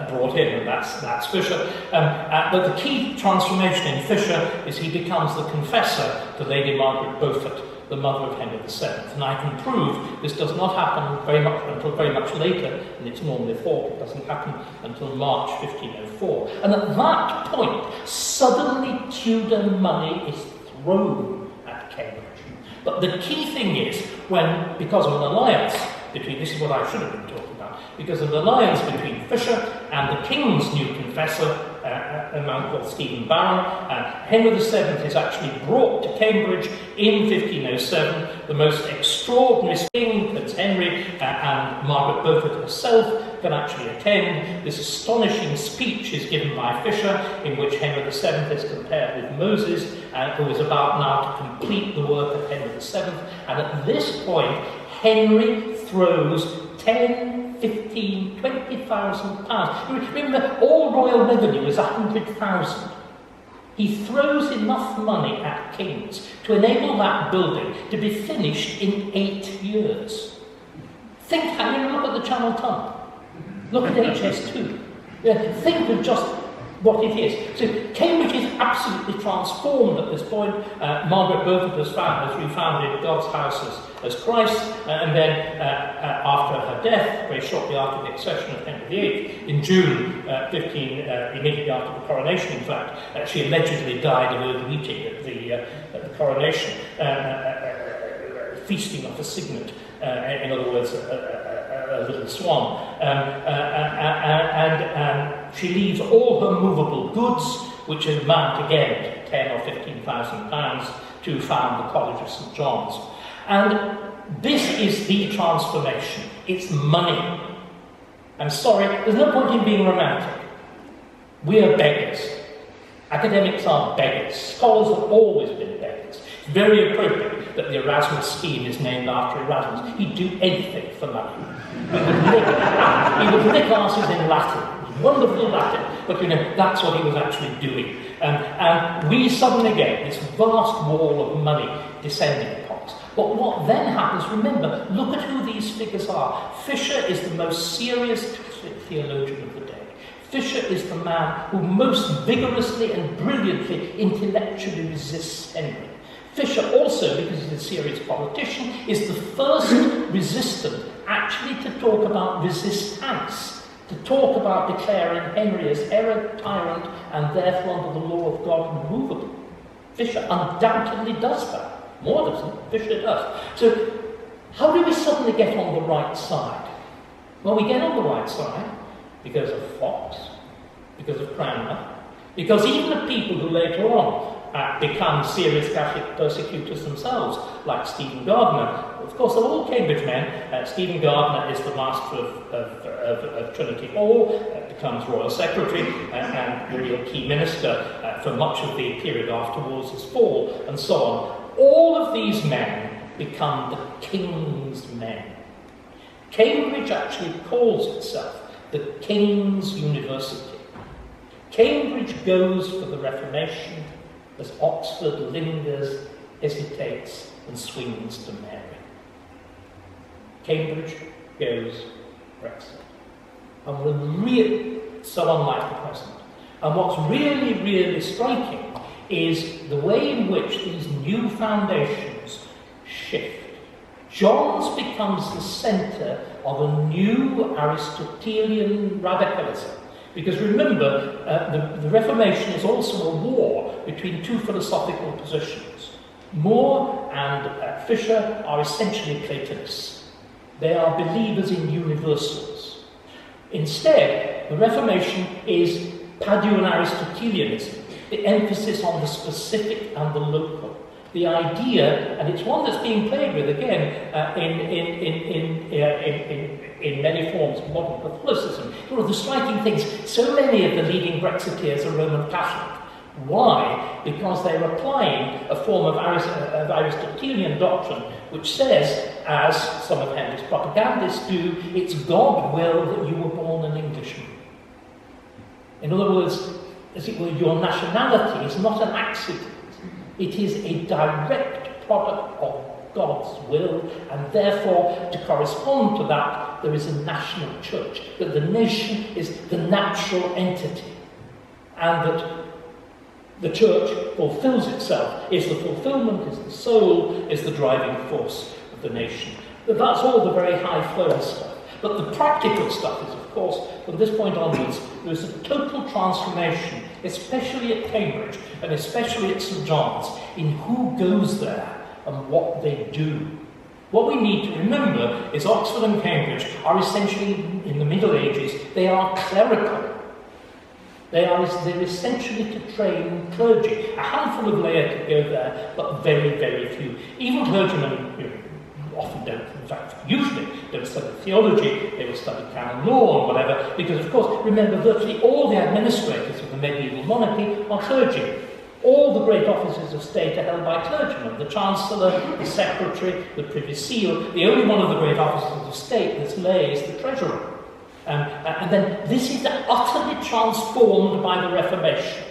Speaker 1: brought in, and that's Fisher. But the key transformation in Fisher is he becomes the confessor to Lady Margaret Beaufort, the mother of Henry VII. And I can prove this does not happen until very much later, and it's normally thought it doesn't happen until March 1504. And at that point, suddenly Tudor money is thrown at Cambridge. But the key thing is, because of an alliance between, this is what I should have been talking about, because of an alliance between Fisher and the King's new confessor, a man called Stephen Barron, Henry VII is actually brought to Cambridge in 1507. The most extraordinary king, Prince Henry, and Margaret Beaufort herself can actually attend. This astonishing speech is given by Fisher, in which Henry VII is compared with Moses, who is about now to complete the work of Henry VII. And at this point, Henry throws 10, 15, 20,000 pounds. Remember, all royal revenue is 100,000. He throws enough money at King's to enable that building to be finished in 8 years. Look at the Channel Tunnel. Look at HS2. Think of just what it is. So Cambridge is absolutely transformed at this point. Margaret Beaufort has refounded God's house as Christ, and then after her death, very shortly after the accession of Henry VIII, in June immediately after the coronation, in fact, she allegedly died of overeating at the coronation, feasting off a cygnet, in other words, a little swan, and she leaves all her movable goods, which amount again to 10 or 15,000 pounds, to found the College of St. John's. And this is the transformation. It's money. I'm sorry, there's no point in being romantic. We are beggars. Academics are beggars. Scholars have always been beggars. It's very appropriate that the Erasmus scheme is named after Erasmus. He'd do anything for money. He would lick asses in Latin. Wonderful Latin, but that's what he was actually doing. And we suddenly get this vast wall of money descending upon us. But what then happens, remember, look at who these figures are. Fisher is the most serious Catholic theologian of the day. Fisher is the man who most vigorously and brilliantly intellectually resists Henry. Fisher also, because he's a serious politician, is the first resistant actually to talk about resistance, to talk about declaring Henry as error, tyrant, and therefore under the law of God removable. Fisher undoubtedly does that. More doesn't, Fisher does. So, how do we suddenly get on the right side? Well, we get on the right side because of Fox, because of Cranmer, because even the people who later on become serious Catholic persecutors themselves, like Stephen Gardiner. Of course, they're all Cambridge men. Stephen Gardiner is the master of Trinity Hall, becomes Royal Secretary, and the real key minister for much of the period after Wolsey's fall, and so on. All of these men become the King's men. Cambridge actually calls itself the King's University. Cambridge goes for the Reformation as Oxford lingers, hesitates, and swings to Mary. Cambridge goes Brexit. And we're really so unlike the present. And what's really, really striking is the way in which these new foundations shift. John's becomes the centre of a new Aristotelian radicalism. Because remember, the Reformation is also a war between two philosophical positions. More and Fisher are essentially Platonists. They are believers in universals. Instead, the Reformation is Paduan Aristotelianism, the emphasis on the specific and the local. The idea, and it's one that's being played with again in many forms of modern Catholicism. One of the striking things, so many of the leading Brexiteers are Roman Catholic. Why? Because they're applying a form of Aristotelian doctrine which says, as some of Henry's propagandists do, it's God will that you were born an Englishman. In other words, as it were, your nationality is not an accident. It is a direct product of God's will, and therefore, to correspond to that, there is a national church, that the nation is the natural entity, and that the church fulfills itself, is the fulfillment, is the soul, is the driving force of the nation. But that's all the very high-flowing stuff. But the practical stuff is, of course, from this point onwards, there is a total transformation, especially at Cambridge, and especially at St. John's, in who goes there and what they do. What we need to remember is Oxford and Cambridge are essentially, in the Middle Ages, they are clerical. They're essentially to train clergy. A handful of laity go there, but very, very few. Even clergymen often don't, in fact, usually don't study theology, they will study canon law and whatever, because, of course, remember, virtually all the administrators of the medieval monarchy are clergy. All the great offices of state are held by clergymen. The Chancellor, the Secretary, the Privy Seal. The only one of the great offices of state that's lay is the Treasurer. And then this is utterly transformed by the Reformation.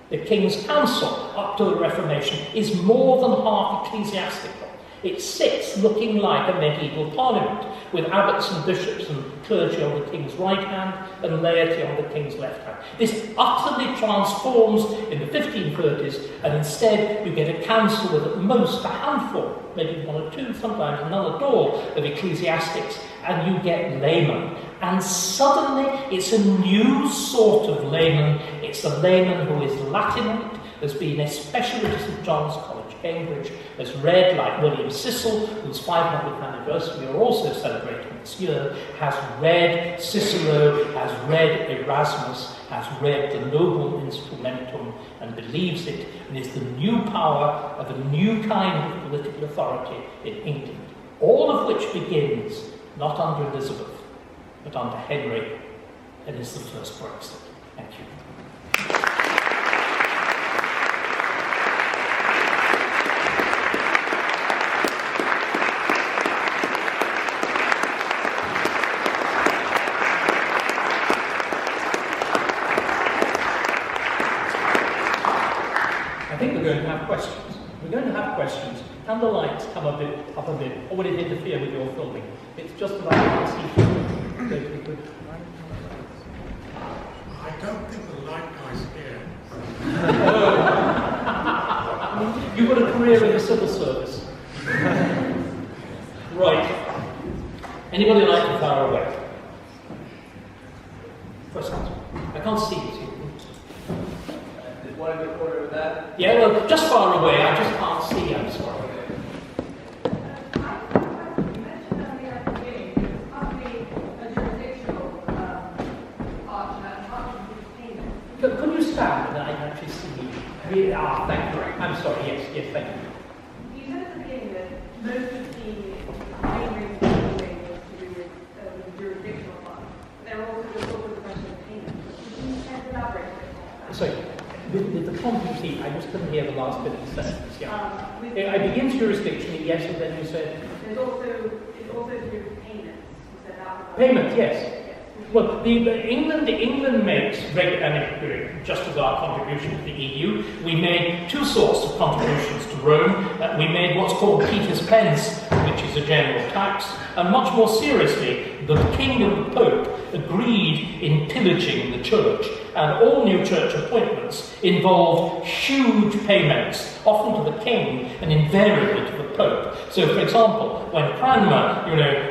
Speaker 1: The King's Council, up to the Reformation, is more than half ecclesiastical. It sits looking like a medieval parliament, with abbots and bishops and clergy on the king's right hand and laity on the king's left hand. This utterly transforms in the 1530s, and instead you get a council with at most a handful, maybe one or two, sometimes none at all, of ecclesiastics, and you get laymen. And suddenly it's a new sort of layman. It's a layman who is Latinate, has been especially to St. John's College, Cambridge, has read, like William Cecil, whose 500th anniversary we are also celebrating this year, has read Cicero, has read Erasmus, has read the Novum Instrumentum, and believes it, and is the new power of a new kind of political authority in England. All of which begins not under Elizabeth, but under Henry, and is the first Brexit. Thank you. I think we're going to have questions. We're going to have questions. Can the lights come up a bit, or will it interfere with your filming? It's just that I can see.
Speaker 2: I don't think the light guy's here.
Speaker 1: You've got a career in the civil service. Right. Anybody like to fire away? Questions? I can't see you.
Speaker 3: Did one go forward with that?
Speaker 1: Yeah, well, just far away. I just can't see. I'm sorry. Could you stand and I can actually see you? Thank you. I'm sorry, yes, thank you.
Speaker 4: You said at the beginning that most of the main reasons for the was to do with the jurisdictional part. There also was also the question of payment. Could you elaborate a bit more?
Speaker 1: Sorry, with the competency, I just couldn't hear the last bit of the sentence, yeah. I begin jurisdiction, yes, and then you said...
Speaker 4: It's also to do with payments. You said that was
Speaker 1: payment, yes. Well, England makes, just as our contribution to the EU, we made two sorts of contributions to Rome. We made what's called Peter's Pence, which is a general tax, and much more seriously, the King and the Pope agreed in pillaging the church, and all new church appointments involved huge payments, often to the King and invariably to the Pope. So, for example, when Cranmer,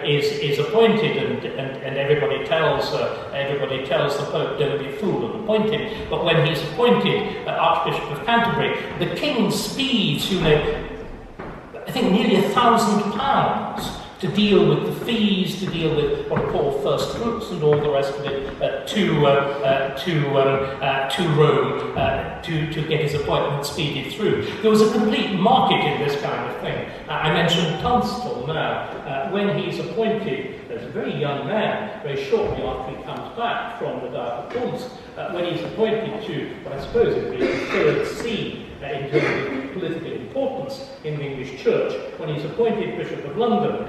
Speaker 1: is appointed, and everybody tells the Pope, don't be a fool and appoint him. But when he's appointed Archbishop of Canterbury, the King speeds, I think nearly £1,000 to deal with the fees, to deal with what are called first fruits and all the rest of it, to Rome to get his appointment speeded through. There was a complete market in this kind of thing. I mentioned Tunstall now. When he's appointed as a very young man, very shortly after he comes back from the Diet of Worms, when he's appointed to what I suppose would be the third see in terms of political importance in the English Church, when he's appointed Bishop of London,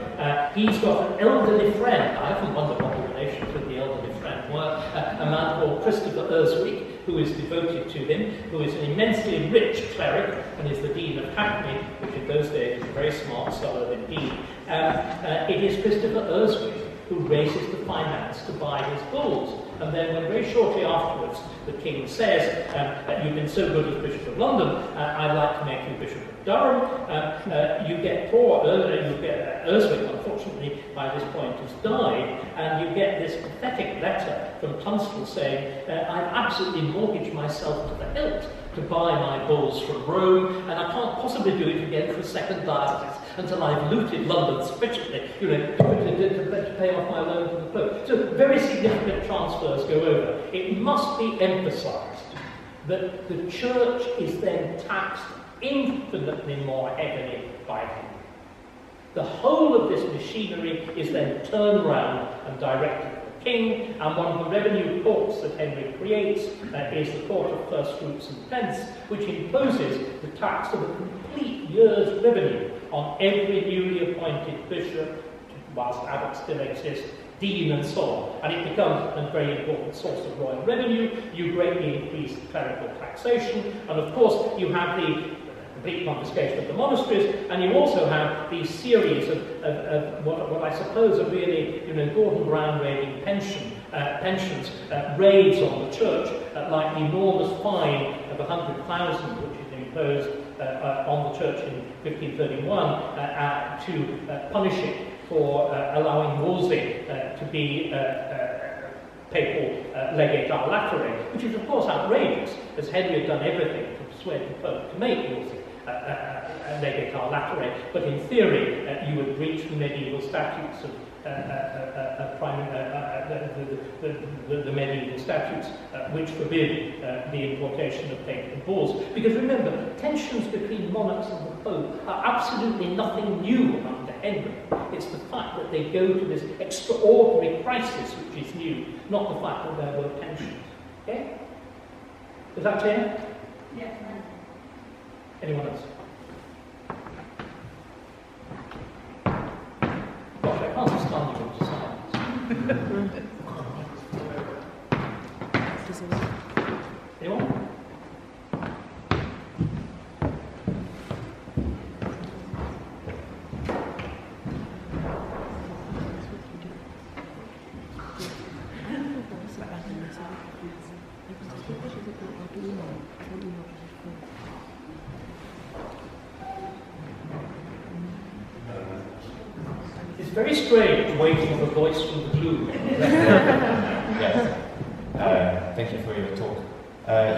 Speaker 1: he's got an elderly friend. I often wonder what the relations with the elderly friend were. A man called Christopher Erswick, who is devoted to him, who is an immensely rich cleric and is the Dean of Hackney, which in those days was a very smart scholar indeed. It is Christopher Erswick who raises the finance to buy his bulls. And then when very shortly afterwards the king says, you've been so good as Bishop of London, I'd like to make you Bishop of Durham, you get Erswick, unfortunately, by this point has died, and you get this pathetic letter from Tunstall saying, I've absolutely mortgaged myself to the hilt to buy my bulls from Rome, and I can't possibly do it again for a second diocese until I've looted London sufficiently, to pay off my loan to the Pope. So very significant transfers go over. It must be emphasised that the Church is then taxed infinitely more heavily by him. The whole of this machinery is then turned round and directed at the king, and one of the revenue courts that Henry creates is the Court of First Fruits and Pence, which imposes the tax of a complete year's revenue on every newly appointed bishop, whilst abbots still exist, dean and so on. And it becomes a very important source of royal revenue. You greatly increase clerical taxation, and of course you have the complete confiscation of the monasteries, and you also have these series of what I suppose are really Gordon Brown raiding pensions, raids on the church, like the enormous fine of 100,000 which is imposed on the church in 1531 to punish it for allowing Wolsey to be papal legate a latere, which is of course outrageous, as Henry had done everything to persuade the Pope to make Wolsey legate a latere, but in theory you would breach the medieval statutes of the medieval statutes which forbid the importation of papal bulls. Because remember, tensions between monarchs and the Pope are absolutely nothing new under Henry. It's the fact that they go to this extraordinary crisis which is new, not the fact that there were tensions. Okay? Is that clear?
Speaker 4: Yes.
Speaker 1: Anyone else? Gosh, I can't stand you into silence. Anyone? It's very strange waiting for a voice from the gloom.
Speaker 5: Yes. Thank you for your talk.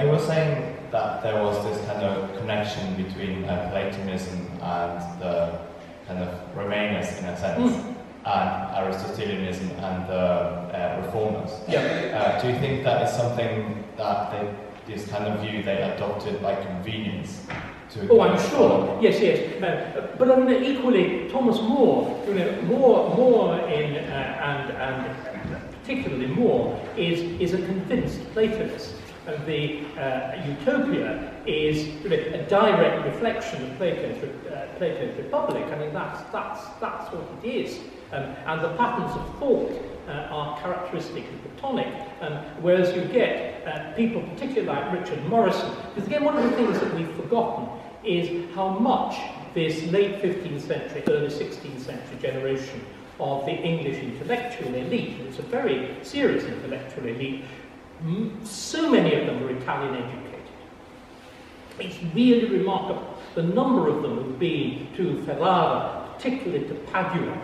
Speaker 5: You were saying that there was this kind of connection between Platonism and the kind of Romanists, in a sense, and Aristotelianism and the Reformers.
Speaker 1: Yeah.
Speaker 5: Do you think that is something that this kind of view they adopted by convenience?
Speaker 1: Oh, I'm sure. Yes. But I mean, equally, Thomas More, More in and particularly More is a convinced Platonist. And the Utopia is a direct reflection of Plato's Republic. I mean, that's what it is. And the patterns of thought are characteristic of the tonic. Whereas you get people, particularly like Richard Morrison, because again, one of the things that we've forgotten is how much this late 15th century, early 16th century generation of the English intellectual elite, and it's a very serious intellectual elite, so many of them were Italian educated. It's really remarkable. The number of them have been to Ferrara, particularly to Padua,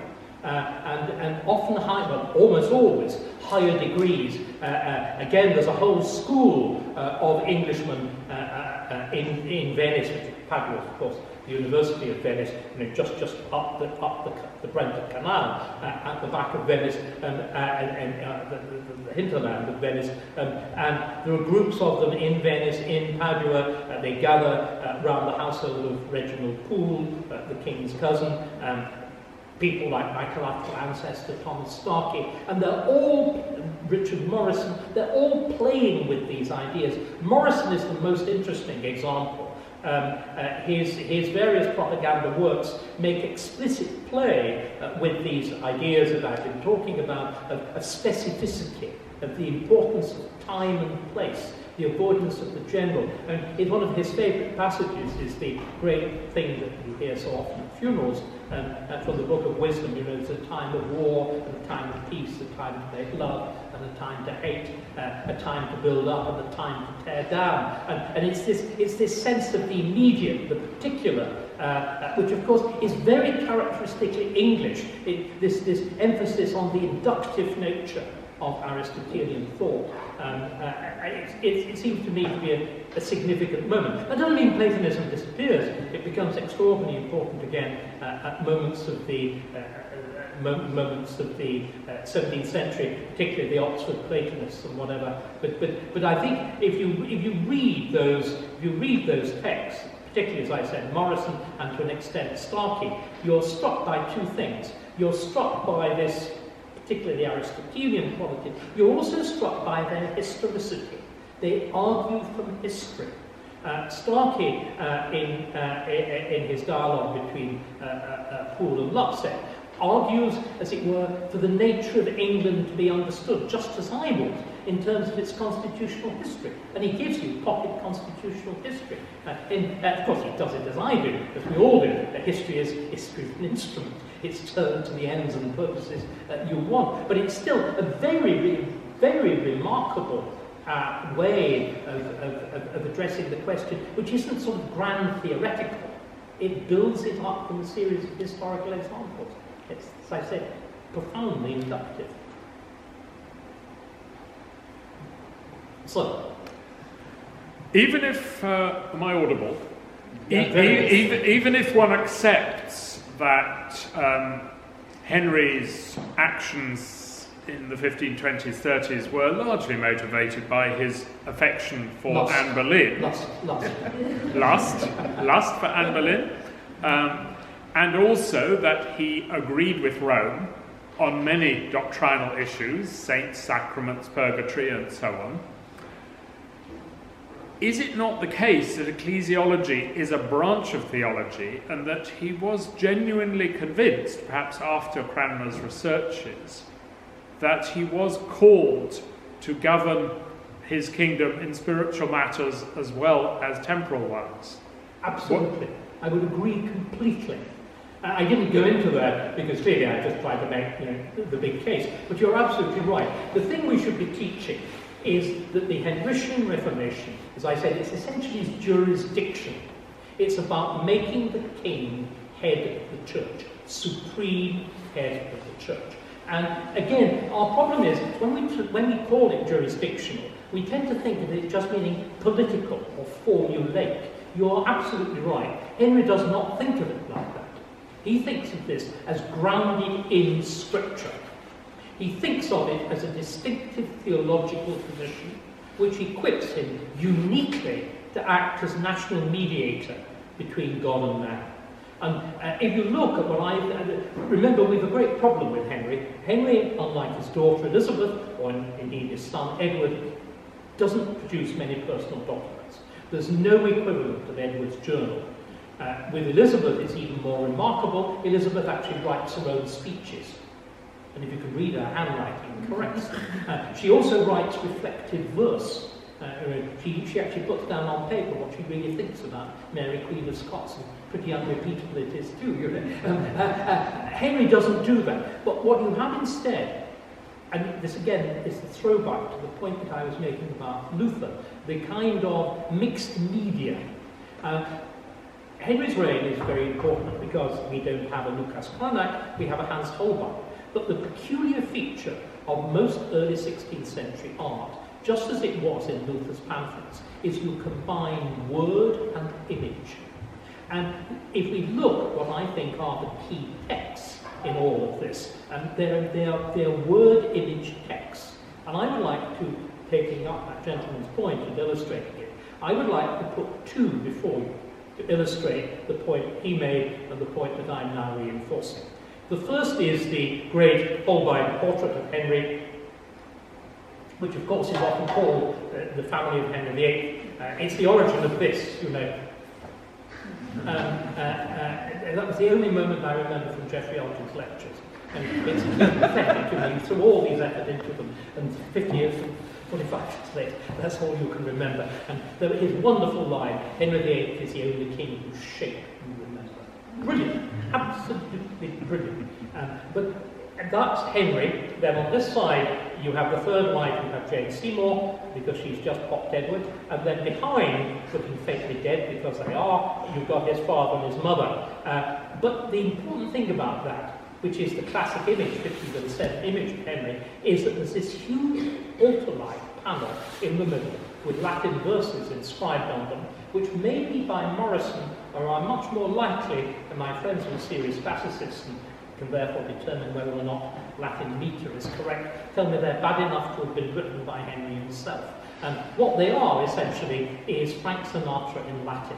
Speaker 1: and often high, well, almost always, higher degrees. Again, there's a whole school of Englishmen in Venice, which is Padua, of course, the University of Venice, just up the Brenta Canal, at the back of Venice, and the hinterland of Venice, and there are groups of them in Venice, in Padua. They gather round the household of Reginald Poole, the king's cousin, people like my collateral ancestor Thomas Starkey, and they're all, Richard Morrison, they're all playing with these ideas. Morrison is the most interesting example. His various propaganda works make explicit play with these ideas that I've been talking about, of specificity, of the importance of time and place, the avoidance of the general. And one of his favourite passages is the great thing that you hear so often at funerals, from the Book of Wisdom. It's a time of war, and a time of peace, a time to make love, and a time to hate, a time to build up, and a time to tear down. And it's this sense of the immediate, the particular, which of course is very characteristically English. This emphasis on the inductive nature of Aristotelian thought. It seems to me to be a significant moment. That doesn't mean Platonism disappears. It becomes extraordinarily important again at moments of the 17th century, particularly the Oxford Platonists and whatever. But I think if you read those texts, particularly as I said, Morrison and to an extent Starkey, you're struck by two things. You're struck by this, particularly the Aristotelian quality. You're also struck by their historicity. They argue from history. Starkey, in his dialogue between Poole and Lutset, argues, as it were, for the nature of England to be understood, just as I would, in terms of its constitutional history. And he gives you pocket constitutional history. Of course, he does it as I do, as we all do. History is an instrument. It's turned to the ends and purposes that you want. But it's still a very, very remarkable way of addressing the question, which isn't sort of grand theoretical. It builds it up from a series of historical examples. It's, as I said, profoundly inductive. So,
Speaker 6: even if, am I audible?
Speaker 1: Yeah,
Speaker 6: even if one accepts that Henry's actions in the 1520s, 30s were largely motivated by his affection for Anne Boleyn. Lust for Anne Boleyn. And also that he agreed with Rome on many doctrinal issues, saints, sacraments, purgatory, and so on. Is it not the case that ecclesiology is a branch of theology, and that he was genuinely convinced, perhaps after Cranmer's researches, that he was called to govern his kingdom in spiritual matters as well as temporal ones?
Speaker 1: Absolutely. I would agree completely. I didn't go into that because clearly I just tried to make the big case, but you're absolutely right. The thing we should be teaching is that the Henrician Reformation, as I said, it's essentially jurisdiction. It's about making the king head of the church, supreme head of the church. And again, our problem is when we call it jurisdictional, we tend to think of it just meaning political or formulaic. You're absolutely right. Henry does not think of it like that. He thinks of this as grounded in Scripture. He thinks of it as a distinctive theological position which equips him uniquely to act as national mediator between God and man. And if you look at what remember, we have a great problem with Henry. Henry, unlike his daughter Elizabeth, or indeed his son Edward, doesn't produce many personal documents. There's no equivalent of Edward's journal. With Elizabeth, it's even more remarkable. Elizabeth actually writes her own speeches. And if you can read her handwriting, corrects them. She also writes reflective verse. She actually puts down on paper what she really thinks about Mary, Queen of Scots, and pretty unrepeatable it is too. Henry doesn't do that. But what you have instead, and this again is the throwback to the point that I was making about Luther, the kind of mixed media. Henry's reign is very important because we don't have a Lucas Cranach, we have a Hans Holbein. But the peculiar feature of most early 16th century art, just as it was in Luther's pamphlets, is you combine word and image. And if we look what I think are the key texts in all of this, and they're word-image texts. And I would like to, taking up that gentleman's point and illustrating it, I would like to put two before you to illustrate the point he made and the point that I'm now reinforcing. The first is the great Holbein portrait of Henry, which of course is often called the family of Henry VIII. It's the origin of this, you know. That was the only moment I remember from Geopolitics lectures. And it's pathetic to me. You threw all these effort into them, and 50 years, 45 years later, that's all you can remember. And there is a wonderful line, Henry VIII is the only king whose shape you remember. Brilliant, absolutely brilliant. But that's Henry. Then on this side, you have the third wife, you have Jane Seymour, because she's just popped Edward. And then behind, looking fatally dead, because they are, you've got his father and his mother. But the important thing about that, which is the classic image, 50% image of Henry, is that there's this huge altar-like panel in the middle with Latin verses inscribed on them, which maybe by Morrison are much more likely, and my friends are serious classicists and can therefore determine whether or not Latin meter is correct, tell me they're bad enough to have been written by Henry himself. And what they are, essentially, is Frank Sinatra in Latin.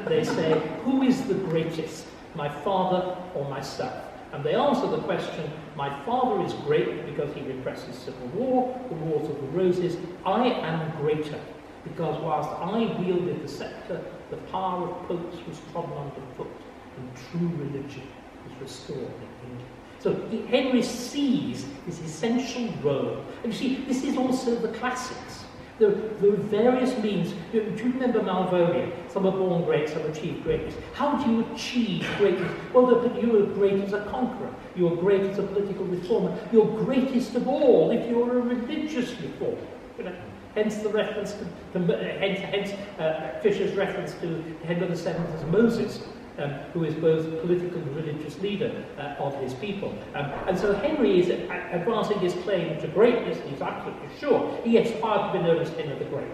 Speaker 1: They say, who is the greatest, my father or myself? And they answer the question, my father is great because he represses civil war, the Wars of the Roses. I am greater because whilst I wielded the sceptre, the power of popes was trodden underfoot, and true religion was restored in England. So Henry sees his essential role. And you see, this is also the classics. There are various means. Do you remember Malvolio? Some are born great, some achieve greatness. How do you achieve greatness? Well, you are great as a conqueror. You are great as a political reformer. You're greatest of all if you're a religious reformer. You know? Hence the reference to Fisher's reference to Henry VII as Moses, who is both political and religious leader of his people. And so Henry is advancing his claim to greatness, and he's absolutely sure he aspired to be known as Henry the Great.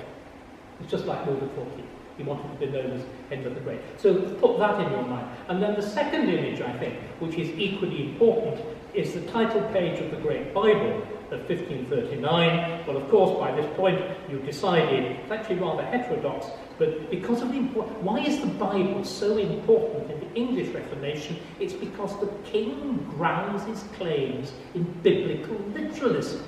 Speaker 1: It's just like Louis XIV. He wanted to be known as Henry the Great. So put that in your mind. And then the second image, I think, which is equally important, is the title page of the Great Bible of 1539. Well, of course, by this point, you've decided it's actually rather heterodox, but because of the why is the Bible so important in the English Reformation? It's because the king grounds his claims in biblical literalism.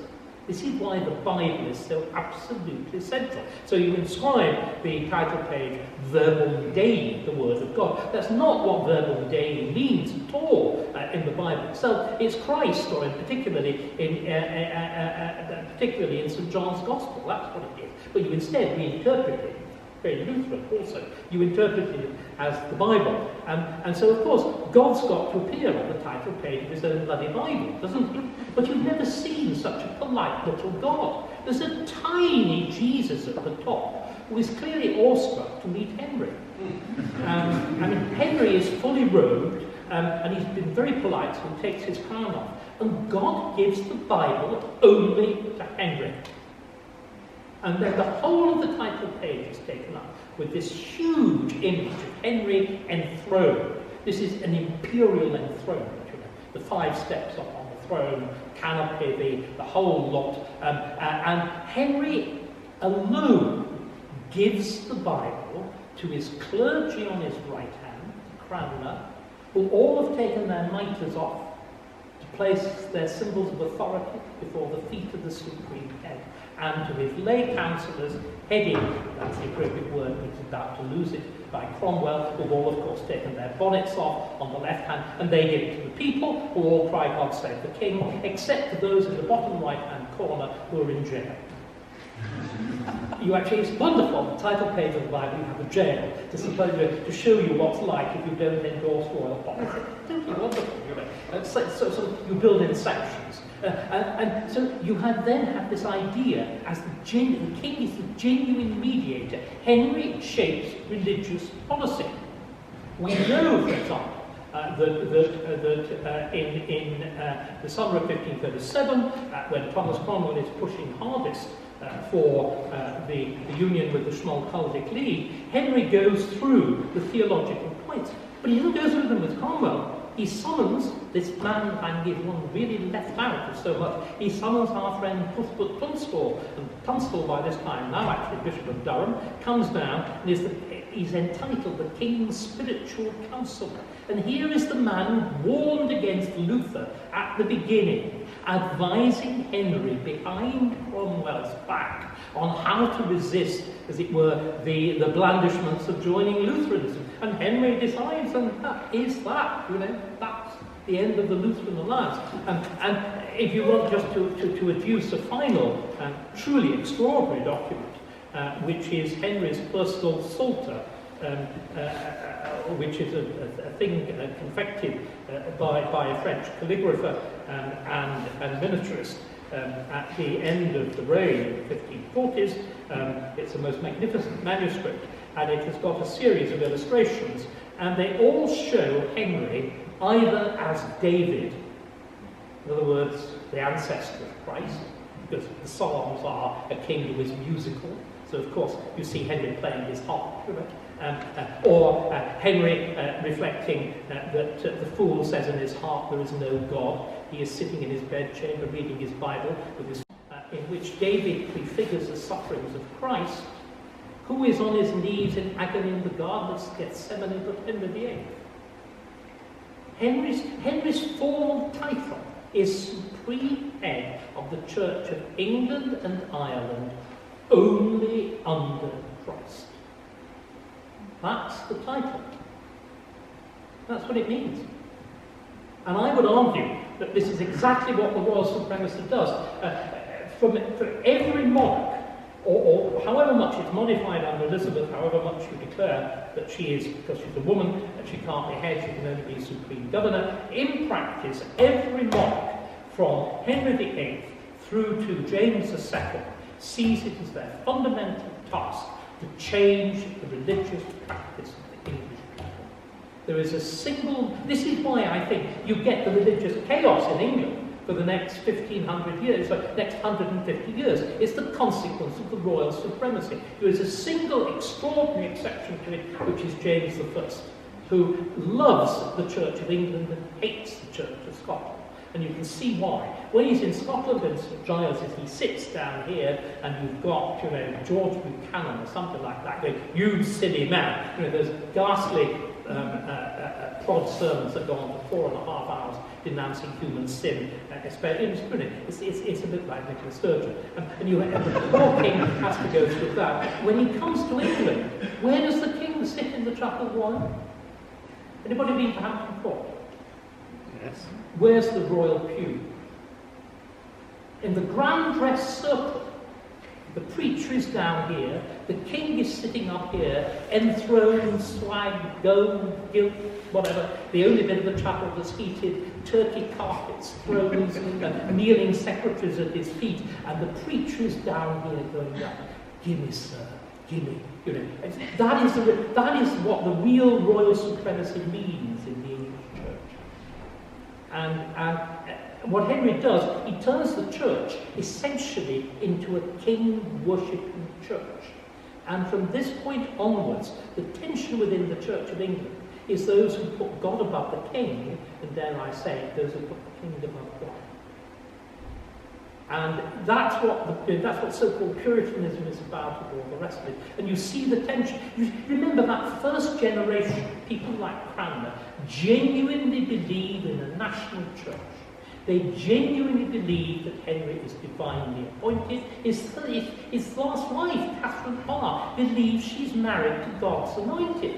Speaker 1: This is why the Bible is so absolutely central. So you inscribe the title page, Verbum Dei, the Word of God. That's not what Verbum Dei means at all in the Bible itself. It's Christ, or particularly in St. John's Gospel. That's what it is. But you instead reinterpret it. Very Lutheran also. You interpret it as the Bible. And so, of course, God's got to appear on the title page of his own bloody Bible, doesn't he? But you've never seen such a polite little God. There's a tiny Jesus at the top who is clearly awestruck to meet Henry. Henry is fully robed, and he's been very polite, so he takes his crown off. And God gives the Bible only to Henry. And then the whole of the title page is taken up with this huge image of Henry enthroned. This is an imperial enthronement, you know, the 5 steps up on the throne, canopy, the whole lot. And Henry alone gives the Bible to his clergy on his right hand, the crowner, who all have taken their mitres off to place their symbols of authority before the feet of the supreme head. And to his lay councillors, heading, that's the appropriate word, he's about to lose it, by Cromwell, who've all, of course, taken their bonnets off on the left hand, and they give it to the people, who all cry, God save the King, except for those in the bottom right-hand corner who are in jail. You actually, it's wonderful, on the title page of the Bible, you have a jail to show you what's like if you don't endorse royal policy. It's totally wonderful, you know. So you build in sections. And so you then have this idea as the king is the genuine mediator. Henry shapes religious policy. We know, for example, that in the summer of 1537, when Thomas Cromwell is pushing hardest for the union with the Schmalkaldic League, Henry goes through the theological points. But he doesn't go through them with Cromwell. He summons this man, and he's one really left out of so much. He summons our friend Cuthbert Tunstall, and Tunstall, by this time, now actually Bishop of Durham, comes down and he's entitled the King's Spiritual Counsellor. And here is the man who warned against Luther at the beginning, advising Henry behind Cromwell's back on how to resist, as it were, the blandishments of joining Lutheranism. And Henry decides, and that is that, that's the end of the Lutheran alliance. And if you want just to adduce a final and truly extraordinary document, which is Henry's personal Psalter, which is a thing confected by a French calligrapher and miniaturist at the end of the reign of the 1540s. It's a most magnificent manuscript, and it has got a series of illustrations, and they all show Henry either as David, in other words, the ancestor of Christ, because the Psalms are a king who is musical, so of course you see Henry playing his harp, or Henry reflecting that the fool says in his heart there is no God. He is sitting in his bedchamber reading his Bible, with his, in which David prefigures the sufferings of Christ, who is on his knees in agony in the garden of Gethsemane with Henry VIII. Henry's formal title is Supreme Head of the Church of England and Ireland, only under Christ. That's the title. That's what it means. And I would argue that this is exactly what the royal supremacy does. For every monarch, or however much it's modified under Elizabeth, however much you declare that she is, because she's a woman, and she can't be head, she can only be supreme governor, in practice, every monarch from Henry VIII through to James II sees it as their fundamental task to change the religious practice of the English people. There is a single... This is why I think you get the religious chaos in England for the next 1,500 years, or next 150 years. It's the consequence of the royal supremacy. There is a single extraordinary exception to it, which is James I, who loves the Church of England and hates the Church of Scotland. And you can see why. When he's in Scotland and St Giles, he sits down here, and you've got, George Buchanan or something like that, going, "You silly man." There's ghastly prod sermons that go on for 4.5 hours denouncing human sin. It's a bit like Nicola Sturgeon. And the poor king has to go through that. When he comes to England, where does the king sit in the Chapel Royal? Anybody been to Hampton Court?
Speaker 6: Yes.
Speaker 1: Where's the royal pew? In the grand dress circle. The preacher is down here, the king is sitting up here, enthroned, swag, gold, gilt, whatever. The only bit of the chapel that's heated, turkey carpets, thrones, kneeling secretaries at his feet, and the preacher is down here going, "Gimme, sir, gimme." That is what the real royal supremacy means in the English church. And what Henry does, he turns the church essentially into a king-worshipping church. And from this point onwards, the tension within the Church of England is those who put God above the king, and dare I say, those who put the king above God. And that's what so-called Puritanism is about, and all the rest of it. And you see the tension. You remember that first generation, people like Cranmer, genuinely believe in a national church. They genuinely believe that Henry is divinely appointed. His last wife, Catherine Parr, believes she's married to God's anointed.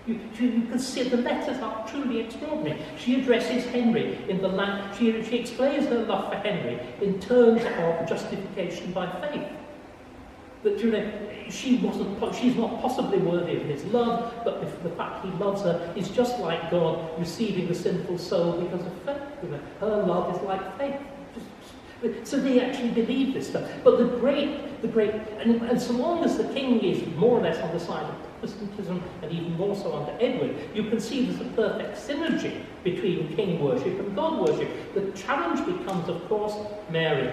Speaker 1: You can see the letters are truly extraordinary. She addresses Henry in the land. She explains her love for Henry in terms of justification by faith. That she's not possibly worthy of his love, but the fact he loves her is just like God receiving the sinful soul because of faith. Her love is like faith. So they actually believe this stuff. But the great, and so long as the king is more or less on the side of Protestantism, and even more so under Edward, you can see there's a perfect synergy between king worship and God worship. The challenge becomes, of course, Mary,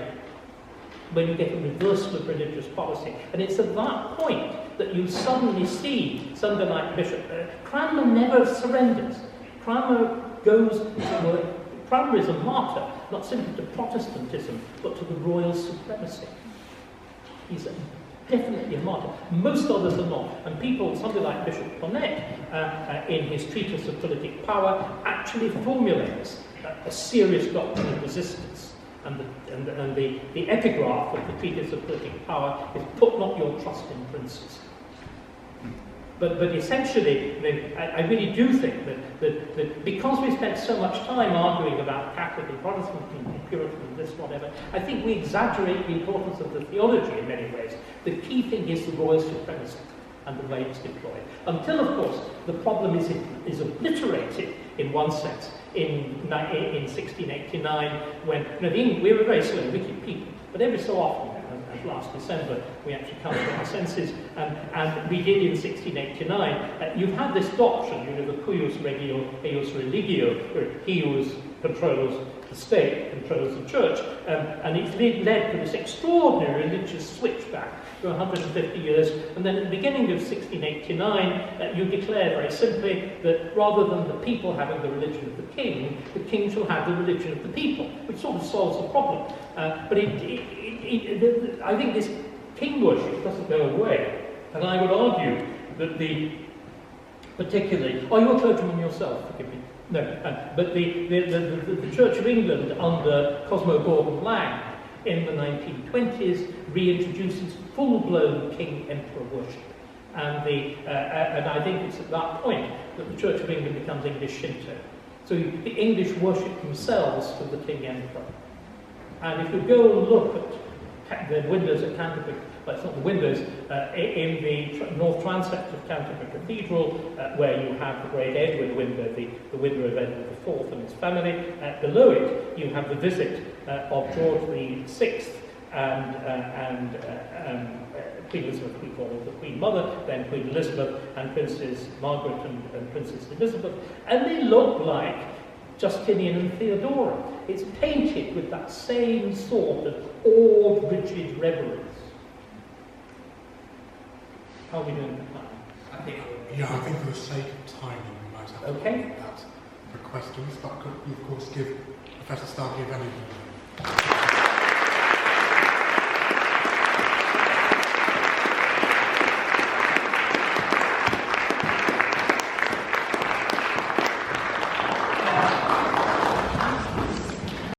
Speaker 1: when you get a reversal of religious policy. And it's at that point that you suddenly see somebody like Bishop Cranmer never surrenders. Cranmer Cranmer is a martyr, not simply to Protestantism, but to the royal supremacy. He's definitely a martyr. Most others are not. And people, somebody like Bishop Cornet, in his Treatise of Politic Power, actually formulates a serious doctrine of resistance. And the epigraph of the Treatise of Politic Power is, "Put not your trust in princes." But essentially, I really do think that because we spent so much time arguing about Catholic and Protestant and Puritan and this, whatever, I think we exaggerate the importance of the theology in many ways. The key thing is the royal supremacy and the way it's deployed. Until, of course, the problem is obliterated in one sense in 1689, when we were very slow, wicked people, but every so often, as last December, we actually come to our senses, and we did in 1689. You've had this doctrine, the cuius regio, eius religio, where he who controls the state controls the church, and it's led to this extraordinary religious switchback for 150 years, and then at the beginning of 1689, you declare very simply that rather than the people having the religion of the king shall have the religion of the people, which sort of solves the problem. But I think this king worship doesn't go away, and I would argue that particularly, you're a clergyman yourself, forgive me. No, but the Church of England under Cosmo Gordon-Lang in the 1920s reintroduces full-blown king-emperor worship. And I think it's at that point that the Church of England becomes English Shinto. So the English worship themselves to the king-emperor. And if you go and look at the windows at Canterbury, well, it's not the windows, in the north transept of Canterbury Cathedral, where you have the great Edward window, the window of Edward IV and his family. Below it, you have the visit of George VI and Queen Elizabeth, we call her the Queen Mother, then Queen Elizabeth and Princess Margaret and Princess Elizabeth. And they look like Justinian and Theodora. It's painted with that same sort of awed, rigid reverence. How are we doing for time?
Speaker 2: I think for the sake of time, we might have to leave that for questions, but I could, of course, give Professor Starkey a very